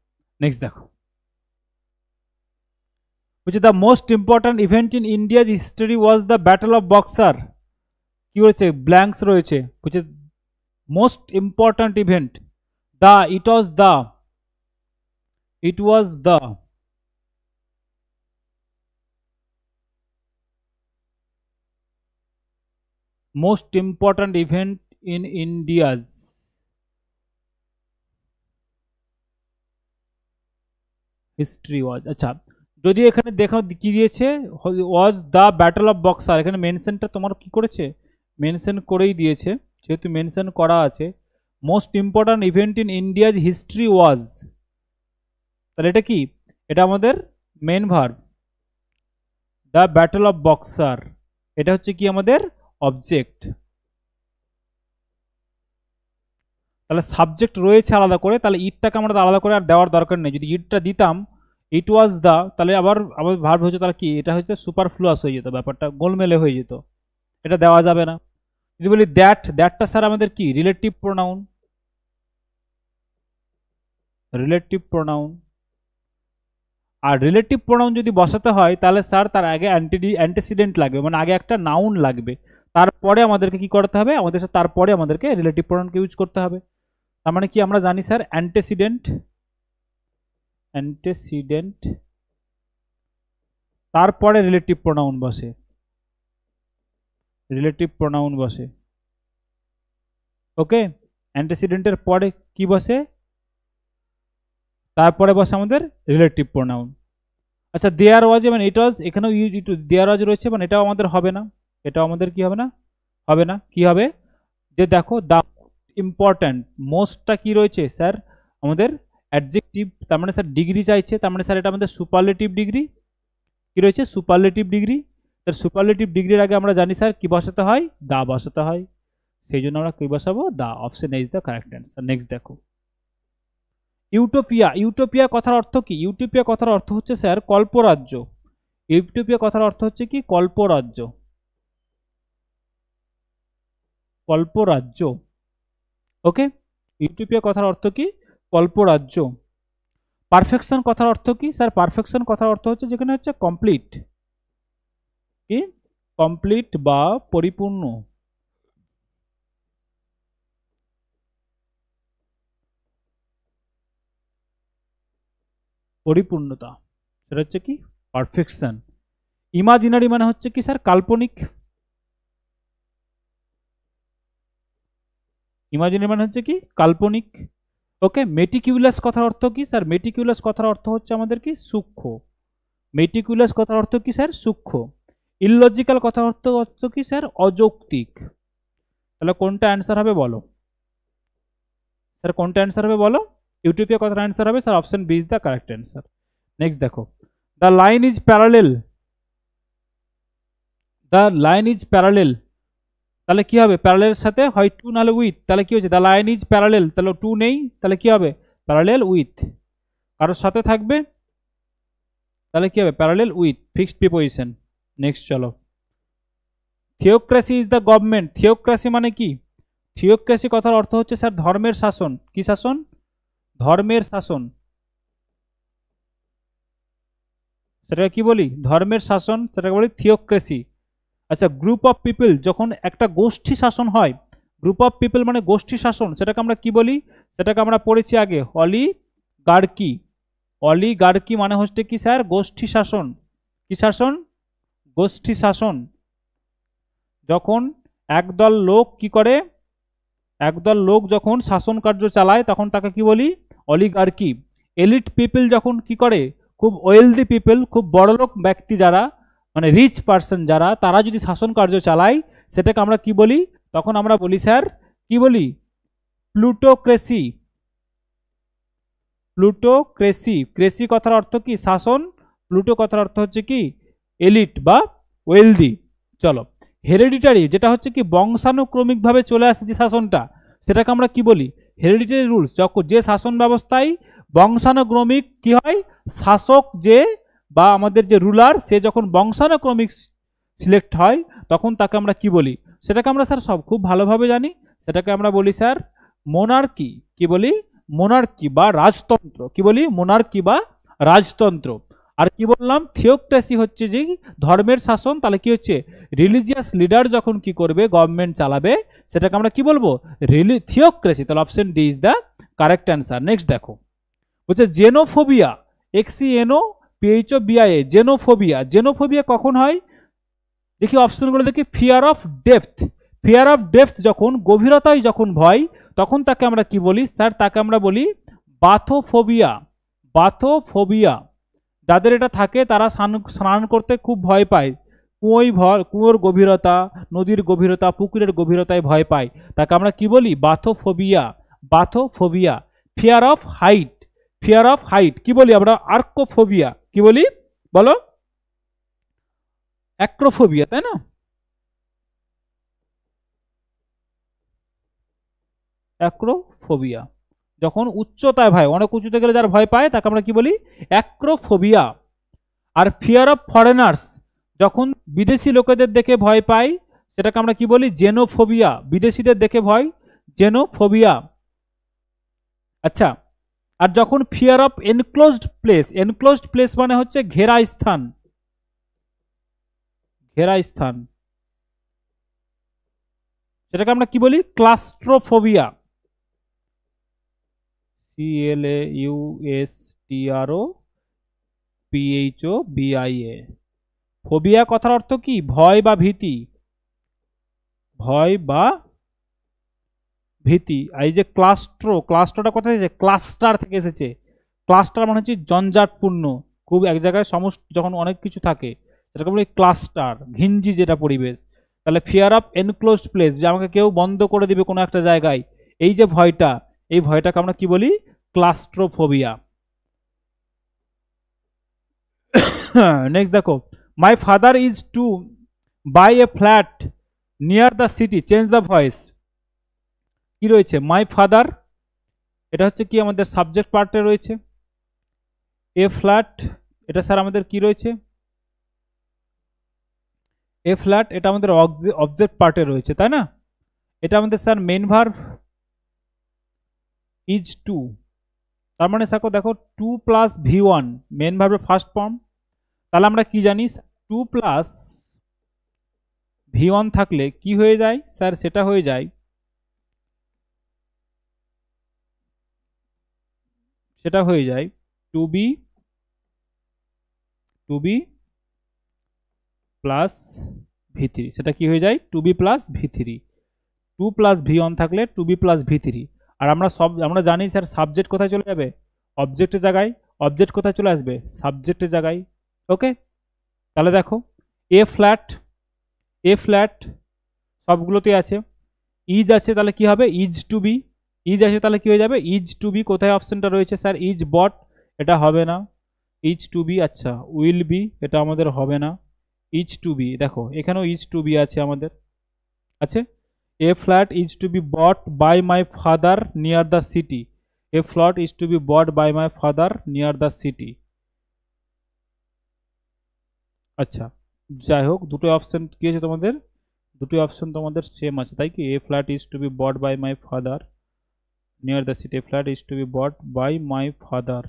নেক্সট দেখো, which is the most important event in India's history was the Battle of Buxar. কি রয়েছে ব্ল্যাঙ্কস রয়েছে, which is most important event. It was the most important event in India's history was. আচ্ছা, যদি এখানে দেখো কি দিয়েছে was the battle of Buxar, এখানে মেনশনটা তোমার কি করেছে, মেনশন করেই দিয়েছে, যেহেতু মেনশন করা আছে most important event in India's history was, তাহলে এটা কি, এটা আমাদের main verb, the battle of Buxar, এটা হচ্ছে কি আমাদের অবজেক্ট। তাহলে সাবজেক্ট রয়েছে আলাদা করে, তাহলে ইটটাকে আমরা আলাদা করে আর দেওয়ার দরকার নেই। যদি ইটটা দিতাম ইট ওয়াজ দা, তাহলে আবার আমাদের ভার্ব হচ্ছে, তাহলে কি এটা হচ্ছে সুপারফ্লুয়াস হয়ে যেত, ব্যাপারটা গোলমেলে হয়ে যেত, এটা দেওয়া যাবে না। যদি বলি দ্যাটটা স্যার আমাদের কি রিলেটিভ প্রোনাউন, রিলেটিভ প্রোনাউন, আর রিলেটিভ প্রোনাউন যদি বসাতে হয় তাহলে স্যার তার আগে অ্যান্টিসিডেন্ট লাগবে, মানে আগে একটা নাউন লাগবে, তারপরে আমাদেরকে কি করতে হবে, তারপরে আমাদেরকে রিলেটিভ প্রোনাউনকে ইউজ করতে হবে। তার মানে কি আমরা জানি স্যার অ্যান্টিসিডেন্ট তারপরে রিলেটিভ প্রোনাউন বসে, রিলেটিভ প্রোনাউন বসে, ওকে। অ্যান্টিসিডেন্টের পরে কি বসে, তারপরে বসে আমাদের রিলেটিভ প্রোনাউন। আচ্ছা দেয়ার ওয়াজ মানে ইট ওয়াজ, এখানেও দেয়ার ওয়াজ রয়েছে, মানে এটাও আমাদের হবে না, এটাও আমাদের কি হবে না, হবে না। কি হবে, যে দেখো দা ইম্পর্ট্যান্ট, মোস্টটা কি রয়েছে স্যার আমাদের অ্যাডজেক্টিভ, তার মানে স্যার ডিগ্রি চাইছে, তার মানে স্যার এটা আমাদের সুপারলেটিভ ডিগ্রি, কি রয়েছে সুপারলেটিভ ডিগ্রি। তার সুপারলেটিভ ডিগ্রির আগে আমরা জানি স্যার কি বসাতে হয়, দা বসাতে হয়, সেই জন্য আমরা কি বসাবো, the. Option A is the correct answer. Next দেখো ইউটোপিয়া, ইউটোপিয়া কথার অর্থ কি, ইউটোপিয়া কথার অর্থ হচ্ছে স্যার কল্পরাজ্য, ইউটোপিয়া কথার অর্থ হচ্ছে কি কল্পরাজ্য, কল্পরাজ্য, ওকে। ইউটোপিয়া কথার অর্থ কি কল্পরাজ্য। পারফেকশন কথার অর্থ কি স্যার, পারফেকশন কথার অর্থ হচ্ছে যেখানে হচ্ছে কমপ্লিট, কি কমপ্লিট বা পরিপূর্ণ, পরিপূর্ণতা, সেটা হচ্ছে কি পারফেকশন। ইমাজিনারি মানে হচ্ছে কি স্যার কাল্পনিক, ইমাজিনারি মানে হচ্ছে কি কাল্পনিক, ওকে। মেটিকিউলাস কথার অর্থ কি স্যার, মেটিকিউলাস কথার অর্থ হচ্ছে আমাদের কি সূক্ষ্ম, মেটিকুলাস কথার অর্থ কি স্যার সূক্ষ্ম। ইললজিক্যাল কথার অর্থ কি স্যার অযৌক্তিক। তাহলে কোনটা অ্যান্সার হবে বলো স্যার, কোনটা অ্যান্সার হবে বলো, ইউটোপিয়া কথার অ্যান্সার হবে sir option B is the correct answer. Next দেখো the line is parallel, the line is parallel, তাহলে কি হবে প্যারালেলের সাথে হয় টু নাহলে উইথ, তাহলে কি হচ্ছে দ্য লাইন ইজ প্যারালেল, তাহলে টু নেই, তাহলে কি হবে প্যারালেল উইথ, কারোর সাথে থাকবে, তাহলে কি হবে parallel with fixed preposition. Next চলো theocracy is the government, theocracy মানে কি, থিওক্রেসি কথার অর্থ হচ্ছে স্যার ধর্মের শাসন, কি শাসন, ধর্মের শাসন, সেটাকে কি বলি ধর্মের শাসন, সেটাকে বলি থিওক্রেসি। আচ্ছা গ্রুপ অফ পিপল, যখন একটা গোষ্ঠী শাসন হয়, গ্রুপ অফ পিপল মানে গোষ্ঠী শাসন, সেটাকে আমরা কি বলি, সেটাকে আমরা পড়েছি আগে অলিগার্কি, অলিগার্কি মানে হচ্ছে কি স্যার গোষ্ঠী শাসন, কি শাসন গোষ্ঠী শাসন। যখন একদল লোক কি করে, একদল লোক যখন শাসন কার্য চালায় তখন তাকে কি বলি অলিগার্কি। এলিট পিপল যখন কি করে, খুব ওয়েলদি পিপল, খুব বড়লোক ব্যক্তি যারা, মানে রিচ পার্সন যারা, তারা যদি শাসন কার্য চালায় সেটাকে আমরা কি বলি, তখন আমরা বলি স্যার কি বলি প্লুটোক্রেসি, প্লুটোক্রেসি। ক্রেসি কথার অর্থ কি শাসন, প্লুটো কথার অর্থ হচ্ছে কি এলিট বা ওয়েলদি। চলো হেরিডিটারি, যেটা হচ্ছে কি বংশানুক্রমিকভাবে চলে আসে যে শাসনটা, সেটাকে আমরা কি বলি হেরিডিটারি রুলস। যখন যে শাসন ব্যবস্থায় বংশানুক্রমিক কি হয়, শাসক যে বা আমাদের যে রুলার সে যখন বংশানুক্রমিক সিলেক্ট হয় তখন তাকে আমরা কি বলি, সেটাকে আমরা স্যার সব খুব ভালোভাবে জানি, সেটাকে আমরা বলি স্যার মোনার্কি, কি বলি মোনার্কি বা রাজতন্ত্র, কি বলি মোনার্কি বা রাজতন্ত্র। আর কি বললাম, থিওক্রেসি হচ্ছে যে ধর্মের শাসন। তাহলে কি হচ্ছে, রিলিজিয়াস লিডার যখন কি করবে, গভর্নমেন্ট চালাবে, সেটাকে আমরা কি বলবো, থিওক্রেসি। তাহলে option D is the correct answer. Next দেখো, বলছে জেনোফোবিয়া, এক্সিএনও পিএইচও বিআইএ, জেনোফোবিয়া। জেনোফোবিয়া কখন হয়, দেখি অপশনগুলো দেখি। Fear of depth, fear of depth যখন, গভীরতায় যখন ভয়, তখন তাকে আমরা কি বলি স্যার, তাকে আমরা বলি বাথোফোবিয়া। বাথোফোবিয়া। যাদের এটা থাকে তারা স্নান করতে খুব ভয় পায়, কুয়োর গভীরতা, নদীর গভীরতা, পুকুরের গভীরতায় ভয় পায়, তাকে আমরা কি বলি, bathophobia. Bathophobia. Fear of height, fear of height কি বলি আমরা, আর্কোফোবিয়া। কি বলি বলো, অ্যাক্রোফোবিয়া, তাই না, অ্যাক্রোফোবিয়া। যখন উচ্চতায় ভয়, অনেক উঁচুতে গেলে যারা ভয় পায় তাকে আমরা কি বলি, অ্যাক্রোফোবিয়া। আর ফিয়ার অফ ফরেনার্স, যখন বিদেশি লোকেদের দেখে ভয় পাই, সেটাকে আমরা কি বলি, জেনোফোবিয়া। বিদেশিদের দেখে ভয়, জেনোফোবিয়া। আচ্ছা, আর যখন fear of enclosed place, enclosed place মানে হচ্ছে ঘেরা স্থান, ঘেরা স্থান, সেটাকে আমরা কি বলি, ক্লাস্ট্রোফোবিয়া। CLAUSTRO PHOBIA। ফোবিয়া কথার অর্থ কি, ভয় বা ভীতি, ভয় বা ভীতি। এই যে ক্লাস্ট্রো, ক্লাস্ট্রোটা কথা এসেছে, ক্লাস্টার থেকে এসেছে। ক্লাস্টার মানে হচ্ছে জঞ্জাটপূর্ণ, খুব এক জায়গায় সমস্ত যখন অনেক কিছু থাকে, সেটাকে বলি ক্লাস্টার, ঘিঞ্জি যেটা পরিবেশ। তাহলে ফিয়ার অফ এনক্লোজড প্লেস, যে আমাকে কেউ বন্ধ করে দিবে কোনো একটা জায়গায়, এই যে ভয়টা, এই ভয়টাকে আমরা কি বলি, ক্লাস্ট্রোফোবিয়া। নেক্সট দেখো, my father is to buy a flat near the city, change the voice. কি রয়েছে, মাই ফাদার, এটা হচ্ছে কি আমাদের সাবজেক্ট পার্টে রয়েছে। এ ফ্ল্যাট, এটা স্যার আমাদের কি রয়েছে, এ ফ্ল্যাট, এটা আমাদের অবজেক্ট পার্টে রয়েছে, তাই না। এটা আমাদের sir main verb is to. তার মানে দেখো দেখো, টু প্লাস V1 মেইন ভার্বের ফার্স্ট ফর্ম। তাহলে আমরা কি জানি, টু প্লাস V1 থাকলে কি হয়ে যায় স্যার, সেটা হয়ে যায়, সেটা হয়ে যায় টু বি প্লাস V3। সেটা কি হয়ে যায়, to be plus V3। To plus V1 থাকলে টু বি প্লাস V3। আর আমরা জানি স্যার, সাবজেক্ট কোথায় চলে যাবে, অবজেক্টের জায়গায়। অবজেক্ট কোথায় চলে আসবে, সাবজেক্টের জায়গায়। ওকে, তাহলে দেখো, এ ফ্ল্যাট, এ ফ্ল্যাট সবগুলোতে আছে, ইজ আছে, তাহলে কি হবে, ইজ টু বি। ইজ আছে তাহলে কি হয়ে যাবে, ইজ টু বি। কোথায় অপশনটা রয়েছে স্যার, ইজ বট, এটা হবে না। ইজ টু বি, আচ্ছা, উইল বি, এটা আমাদের হবে না। ইজ টু বি, দেখো এখানেও ইজ টু বি আছে আমাদের, আছে। A flat is to be bought by my father near the city. A flat is to be bought by my father near the city. আচ্ছা, যাই হোক, দুটো অপশন কি আছে তোমাদের, দুটো অপশন তোমাদের সেম আছে, তাই কি, a flat is to be bought by my father near the city, a flat is to be bought by my father.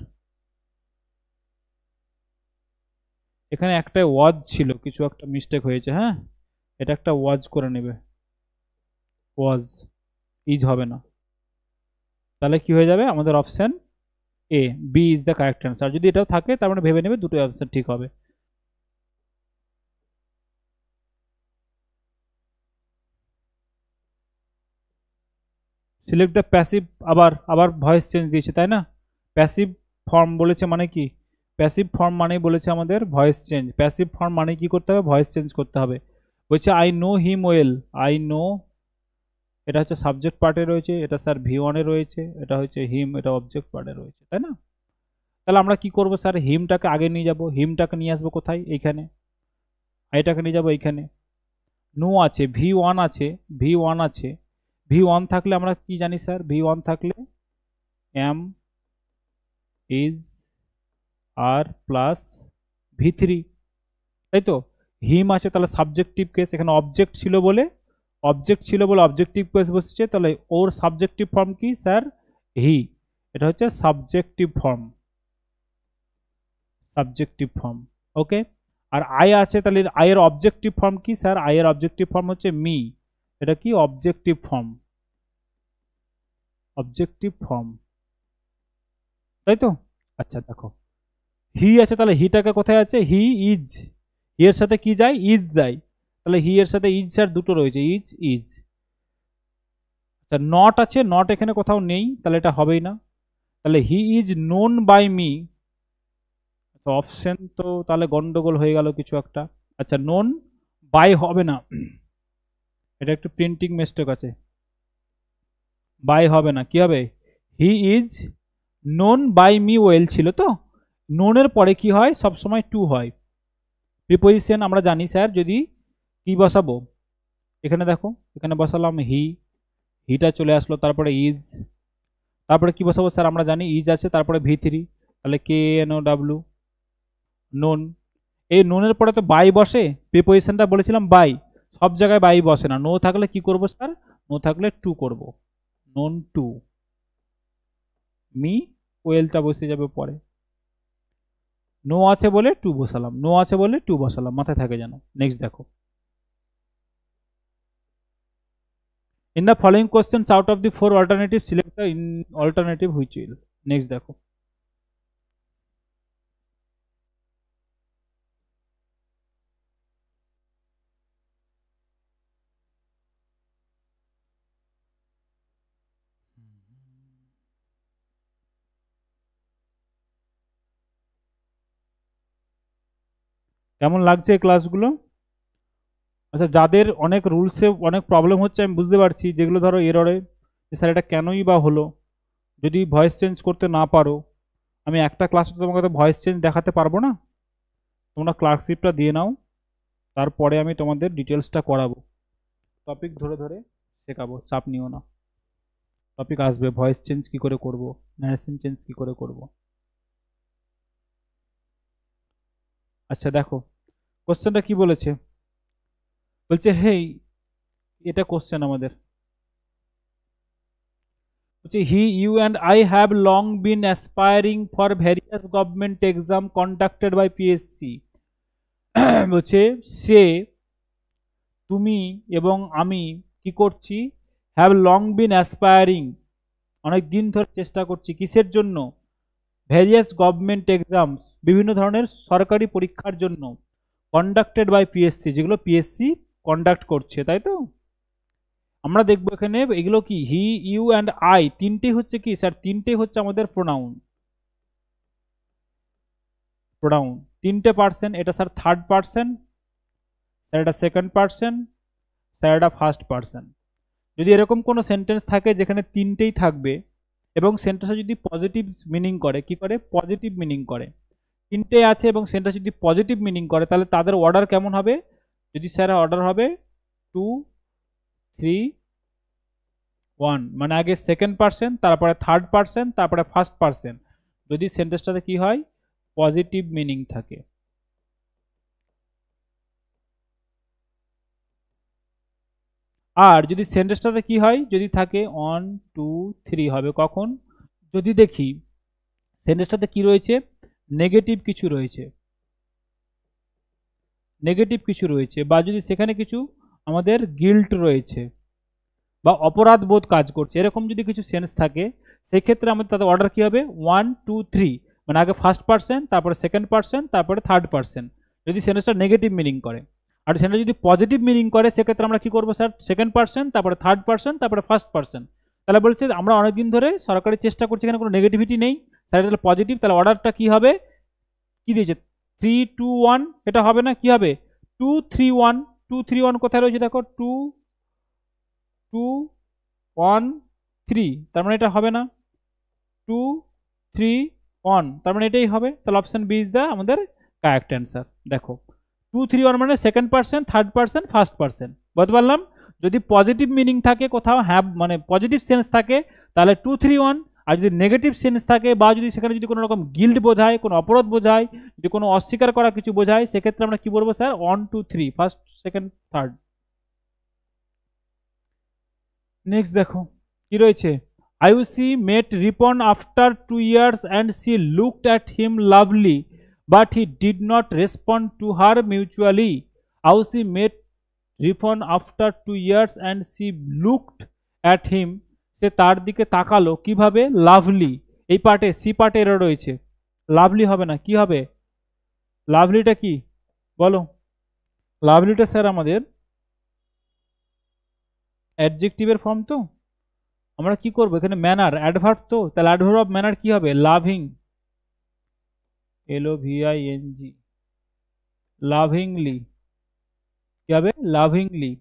এখানে একটা ওয়াজ ছিল, কিছু একটা মিস্টেক হয়েছে, হ্যাঁ, এটা একটা ওয়াজ করে নেবে, ওয়াজ, ইজ হবে না। তাহলে কি হয়ে যাবে আমাদের option A, B is the correct answer. যদি এটাও থাকে তার মানে ভেবে নেবে দুটো অপশন ঠিক হবে। সিলেক্ট দ্য প্যাসিভ, আবার আবার ভয়েস চেঞ্জ দিয়েছে, তাই না। প্যাসিভ ফর্ম বলেছে মানে কি, প্যাসিভ ফর্ম মানেই বলেছে আমাদের ভয়েস চেঞ্জ। প্যাসিভ ফর্ম মানে কি করতে হবে, ভয়েস চেঞ্জ করতে হবে। বলছে I know him well, I know, এটা হচ্ছে সাবজেক্ট পার্টে রয়েছে, এটা স্যার V1 এ রয়েছে, এটা হচ্ছে হিম, এটা অবজেক্ট পার্টে রয়েছে, তাই না। তাহলে আমরা কি করব স্যার, হিমটাকে আগে নিয়ে যাব, হিমটাকে নিয়ে আসবো কোথায়, এইখানে, এটাকে নিয়ে যাবো এইখানে। নো আছে, V1 আছে, V1 আছে, V1 থাকলে আমরা কি জানি স্যার, V1 থাকলে M is R plus V3, তাই তো। হিম আছে তাহলে সাবজেক্টিভ কেস, এখানে অবজেক্ট ছিল বলে, অবজেক্ট ছিল বলে অবজেক্টিভ কেস বসছে, তাহলে ওর সাবজেক্টিভ ফর্ম কি স্যার, হি, এটা হচ্ছে subjective form, subjective form. Okay, আর আই আছে, তাহলে আই এর অবজেক্টিভ ফর্ম কি স্যার? আই এর অবজেক্টিভ ফর্ম হচ্ছে মি। এটা কি অবজেক্টিভ ফর্ম? অবজেক্টিভ ফর্ম, তাই তো? আচ্ছা দেখো, হি আছে, তাহলে হিটাকে কোথায় আছে? হি ইজ, হি এর সাথে কি যায়? ইজ যায়, তাহলে হি এর সাথে ইজ স্যার দুটো রয়েছে, ইজ ইজ। আচ্ছা নট আছে, নট এখানে কোথাও নেই, তাহলে এটা হবেই না। তাহলে he is known by me, option তো তাহলে গন্ডগোল হয়ে গেল কিছু একটা। আচ্ছা নোন বাই হবে না, এটা একটু প্রিন্টিং মিস্টেক আছে, বাই হবে না, কি হবে? He is known by me well ছিল তো, নোনের পরে কি হয়? সবসময় টু হয়। প্রিপোজিশন আমরা জানি স্যার, যদি কি বসাবো, এখানে দেখো, এখানে বসালাম হি, হিটা চলে আসলো, তারপরে ইজ, তারপরে কি বসাবো স্যার? আমরা জানি ইজ আছে, তারপরে ভি থ্রি, তাহলে K N O W, known. এই নোনের পরে তো বাই বসে, প্রিপোজিশনটা বলেছিলাম বাই, সব জায়গায় বাই বসে না। নো থাকলে কি করব স্যার? নো থাকলে টু করব, নোন টু, মি ওয়েলটা বসে যাবে পরে। নো আছে বলে টু বসালাম, নো আছে বলে টু বসালাম, মাথায় থাকে যেন। নেক্সট দেখো, in the following questions out of the four alternative select the in alternative which will. Next দেখো, কেমন লাগছে এই ক্লাসগুলো? আচ্ছা যাদের অনেক রুলসে অনেক প্রবলেম হচ্ছে আমি বুঝতে পারছি, যেগুলো ধরো এররে, স্যার এটা কেনই বা হলো, যদি ভয়েস চেঞ্জ করতে না পারো, আমি একটা ক্লাসে তোমাকে ভয়েস চেঞ্জ দেখাতে পারবো না, তোমরা ক্লার্কশিপটা দিয়ে নাও, তারপরে আমি তোমাদের ডিটেলসটা করাবো, টপিক ধরে ধরে শেখাবো, চাপ নিও না। টপিক আসবে, ভয়েস চেঞ্জ কি করে করব, ন্যারেশন চেঞ্জ কি করে করব। আচ্ছা দেখো কোশ্চেনটা কি বলেছে, বলছে হেই, এটা কোশ্চেন আমাদের, বলছে he you and I have long been aspiring for various government exam conducted by PSC. বলছে সে, তুমি এবং আমি কি করছি? হ্যাভ লং বিন অ্যাসপায়ারিং, অনেক দিন ধরে চেষ্টা করছি, কিসের জন্য? ভ্যারিয়াস গভর্নমেন্ট এক্সামস, বিভিন্ন ধরনের সরকারি পরীক্ষার জন্য, কন্ডাক্টেড বাই পিএসসি, যেগুলো পিএসসি কন্ডাক্ট করছে, তাই তো? আমরা দেখবো এখানে এগুলো কি, হি ইউ অ্যান্ড আই, তিনটে হচ্ছে কি স্যার? তিনটে হচ্ছে আমাদের প্রোনাউন, প্রোনাউন তিনটে পার্সন, এটা স্যার থার্ড পার্সন, স্যার এটা সেকেন্ড পার্সন, স্যার এটা ফার্স্ট পার্সন। যদি এরকম কোনো সেন্টেন্স থাকে যেখানে তিনটেই থাকবে, এবং সেন্টেন্সটা যদি পজিটিভ মিনিং করে, কি করে? পজিটিভ মিনিং করে, তিনটে আছে এবং সেন্টেন্স যদি পজিটিভ মিনিং করে, তাহলে তাদের অর্ডার কেমন হবে? যদি স্যার অর্ডার হবে 2 3 1, মানে আগে সেকেন্ড পার্সন, তারপরে থার্ড পার্সন, তারপরে ফার্স্ট পার্সন, যদি সেন্টেন্সটাতে কি হয়? পজিটিভ মিনিং থাকে। আর যদি সেন্টেন্সটাতে কি হয়? যদি থাকে 1 2 3 হবে কখন? যদি দেখি সেন্টেন্সটাতে কি রয়েছে? নেগেটিভ কিছু রয়েছে, নেগেটিভ কিছু রয়েছে, বা যদি সেখানে কিছু আমাদের গিল্ট রয়েছে বা অপরাধ বোধ কাজ করছে, এরকম যদি কিছু সেন্স থাকে, সেক্ষেত্রে আমাদের তাদের অর্ডার কি হবে? 1 2 3, মানে আগে ফার্স্ট পার্সন, তারপরে সেকেন্ড পার্সন, তারপরে থার্ড পার্সন, যদি সেন্সটা নেগেটিভ মিনিং করে। আর সেটা যদি পজিটিভ মিনিং করে, সেক্ষেত্রে আমরা কি করবো স্যার? সেকেন্ড পার্সন, তারপরে থার্ড পার্সন, তারপরে ফার্স্ট পার্সন। তাহলে বলছে আমরা অনেকদিন ধরে সরকারি চেষ্টা করছি, এখানে কোনো নেগেটিভিটি নেই, তাহলে পজিটিভ, তাহলে অর্ডারটা কি হবে? কি দিয়েছে? 3 2 1, এটা হবে না, কি হবে? 2 3 1, 2 3 1 কোথায় রয়েছে দেখো? 2 2 1 3, তার মানে এটা হবে না। 2 3 1, তার মানে এটাই হবে, তাহলে অপশন বি ইজ দ্য আমাদের কারেক্ট অ্যান্সার। দেখো 2 3 1 মানে second person, third person, first person, বুঝতে পারলাম? যদি পজিটিভ মিনিং থাকে কোথাও, হ্যাভ মানে পজিটিভ সেন্স থাকে, তাহলে 2 3 1, আর যদি নেগেটিভ সেন্স থাকে, বা যদি সেখানে যদি কোনো রকম গিল্ট বোঝায়, কোনো অপরাধ বোঝায়, যদি কোনো অস্বীকার করা কিছু বোঝায়, সেক্ষেত্রে আমরা কি বলবো sir? 1 2 3, first second third. Next দেখো কি রয়েছে, আয়ুষি মেট Ripon after 2 years and she looked at him lovely but he did not respond to her mutually. How she met refund after 2 years and she looked at him. সে তার দিকে তাকালো কিভাবে? লাভলি। এই পার্টে সি পার্টে এরর রয়েছে, লাভলি হবে না, কি হবে? লাভলিটা কি বলো? লাভলিটা স্যার আমাদের অ্যাডজেক্টিভের ফর্ম। তো আমরা কি করব এখানে? Manner, adverb. তো তাহলে অ্যাডভার্ব অফ ম্যানার কি হবে? Loving, LOVING, লাভিংলি। কি হবে? লাভিংলি।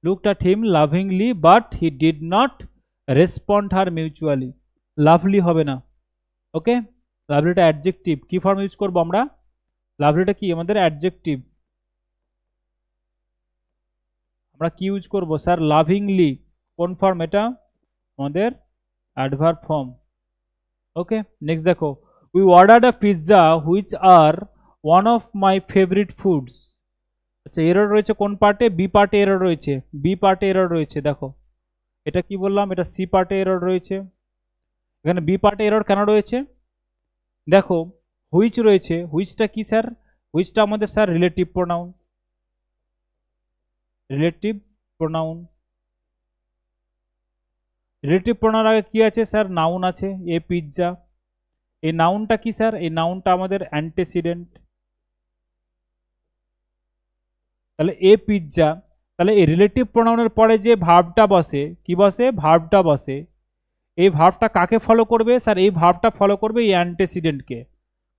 looked at him lovingly but he did not respond her mutually. Lovely হবে না, ওকে? লাভলিটা অ্যাডজেক্টিভ, কি ফর্ম ইউজ করব আমরা? লাভলিটা কি আমাদের অ্যাডজেক্টিভ, আমরা কি ইউজ করব স্যার? লাভিংলি। কোন ফর্ম এটা? আমাদের অ্যাডভার্ব ফর্ম, ওকে? নেক্সট দেখো, we ordered a pizza which are one of my favourite foods. আচ্ছা, এরর রয়েছে কোন পার্টে? বি পার্টে এরর রয়েছে, বি পার্টে এরর রয়েছে। দেখো এটা কি বললাম? এটা সি পার্টে এরর রয়েছে। এখানে বি পার্টে এরর কেন রয়েছে? দেখো হুইচ রয়েছে, হুইচটা কি স্যার? হুইচটা আমাদের sir relative pronoun, relative pronoun. Relative pronoun আগে কি আছে স্যার? নাউন আছে, এ পিৎজা। এই নাউনটা কি স্যার? এই নাউনটা আমাদের অ্যান্টেসিডেন্ট। তাহলে এ পিৎজা, তাহলে এই রিলেটিভ প্রোনাউনের পরে যে ভার্বটা বসে, কি বসে? ভার্বটা বসে। এই ভার্বটা কাকে ফলো করবে স্যার? এই ভার্বটা ফলো করবে এই অ্যান্টেসিডেন্টকে।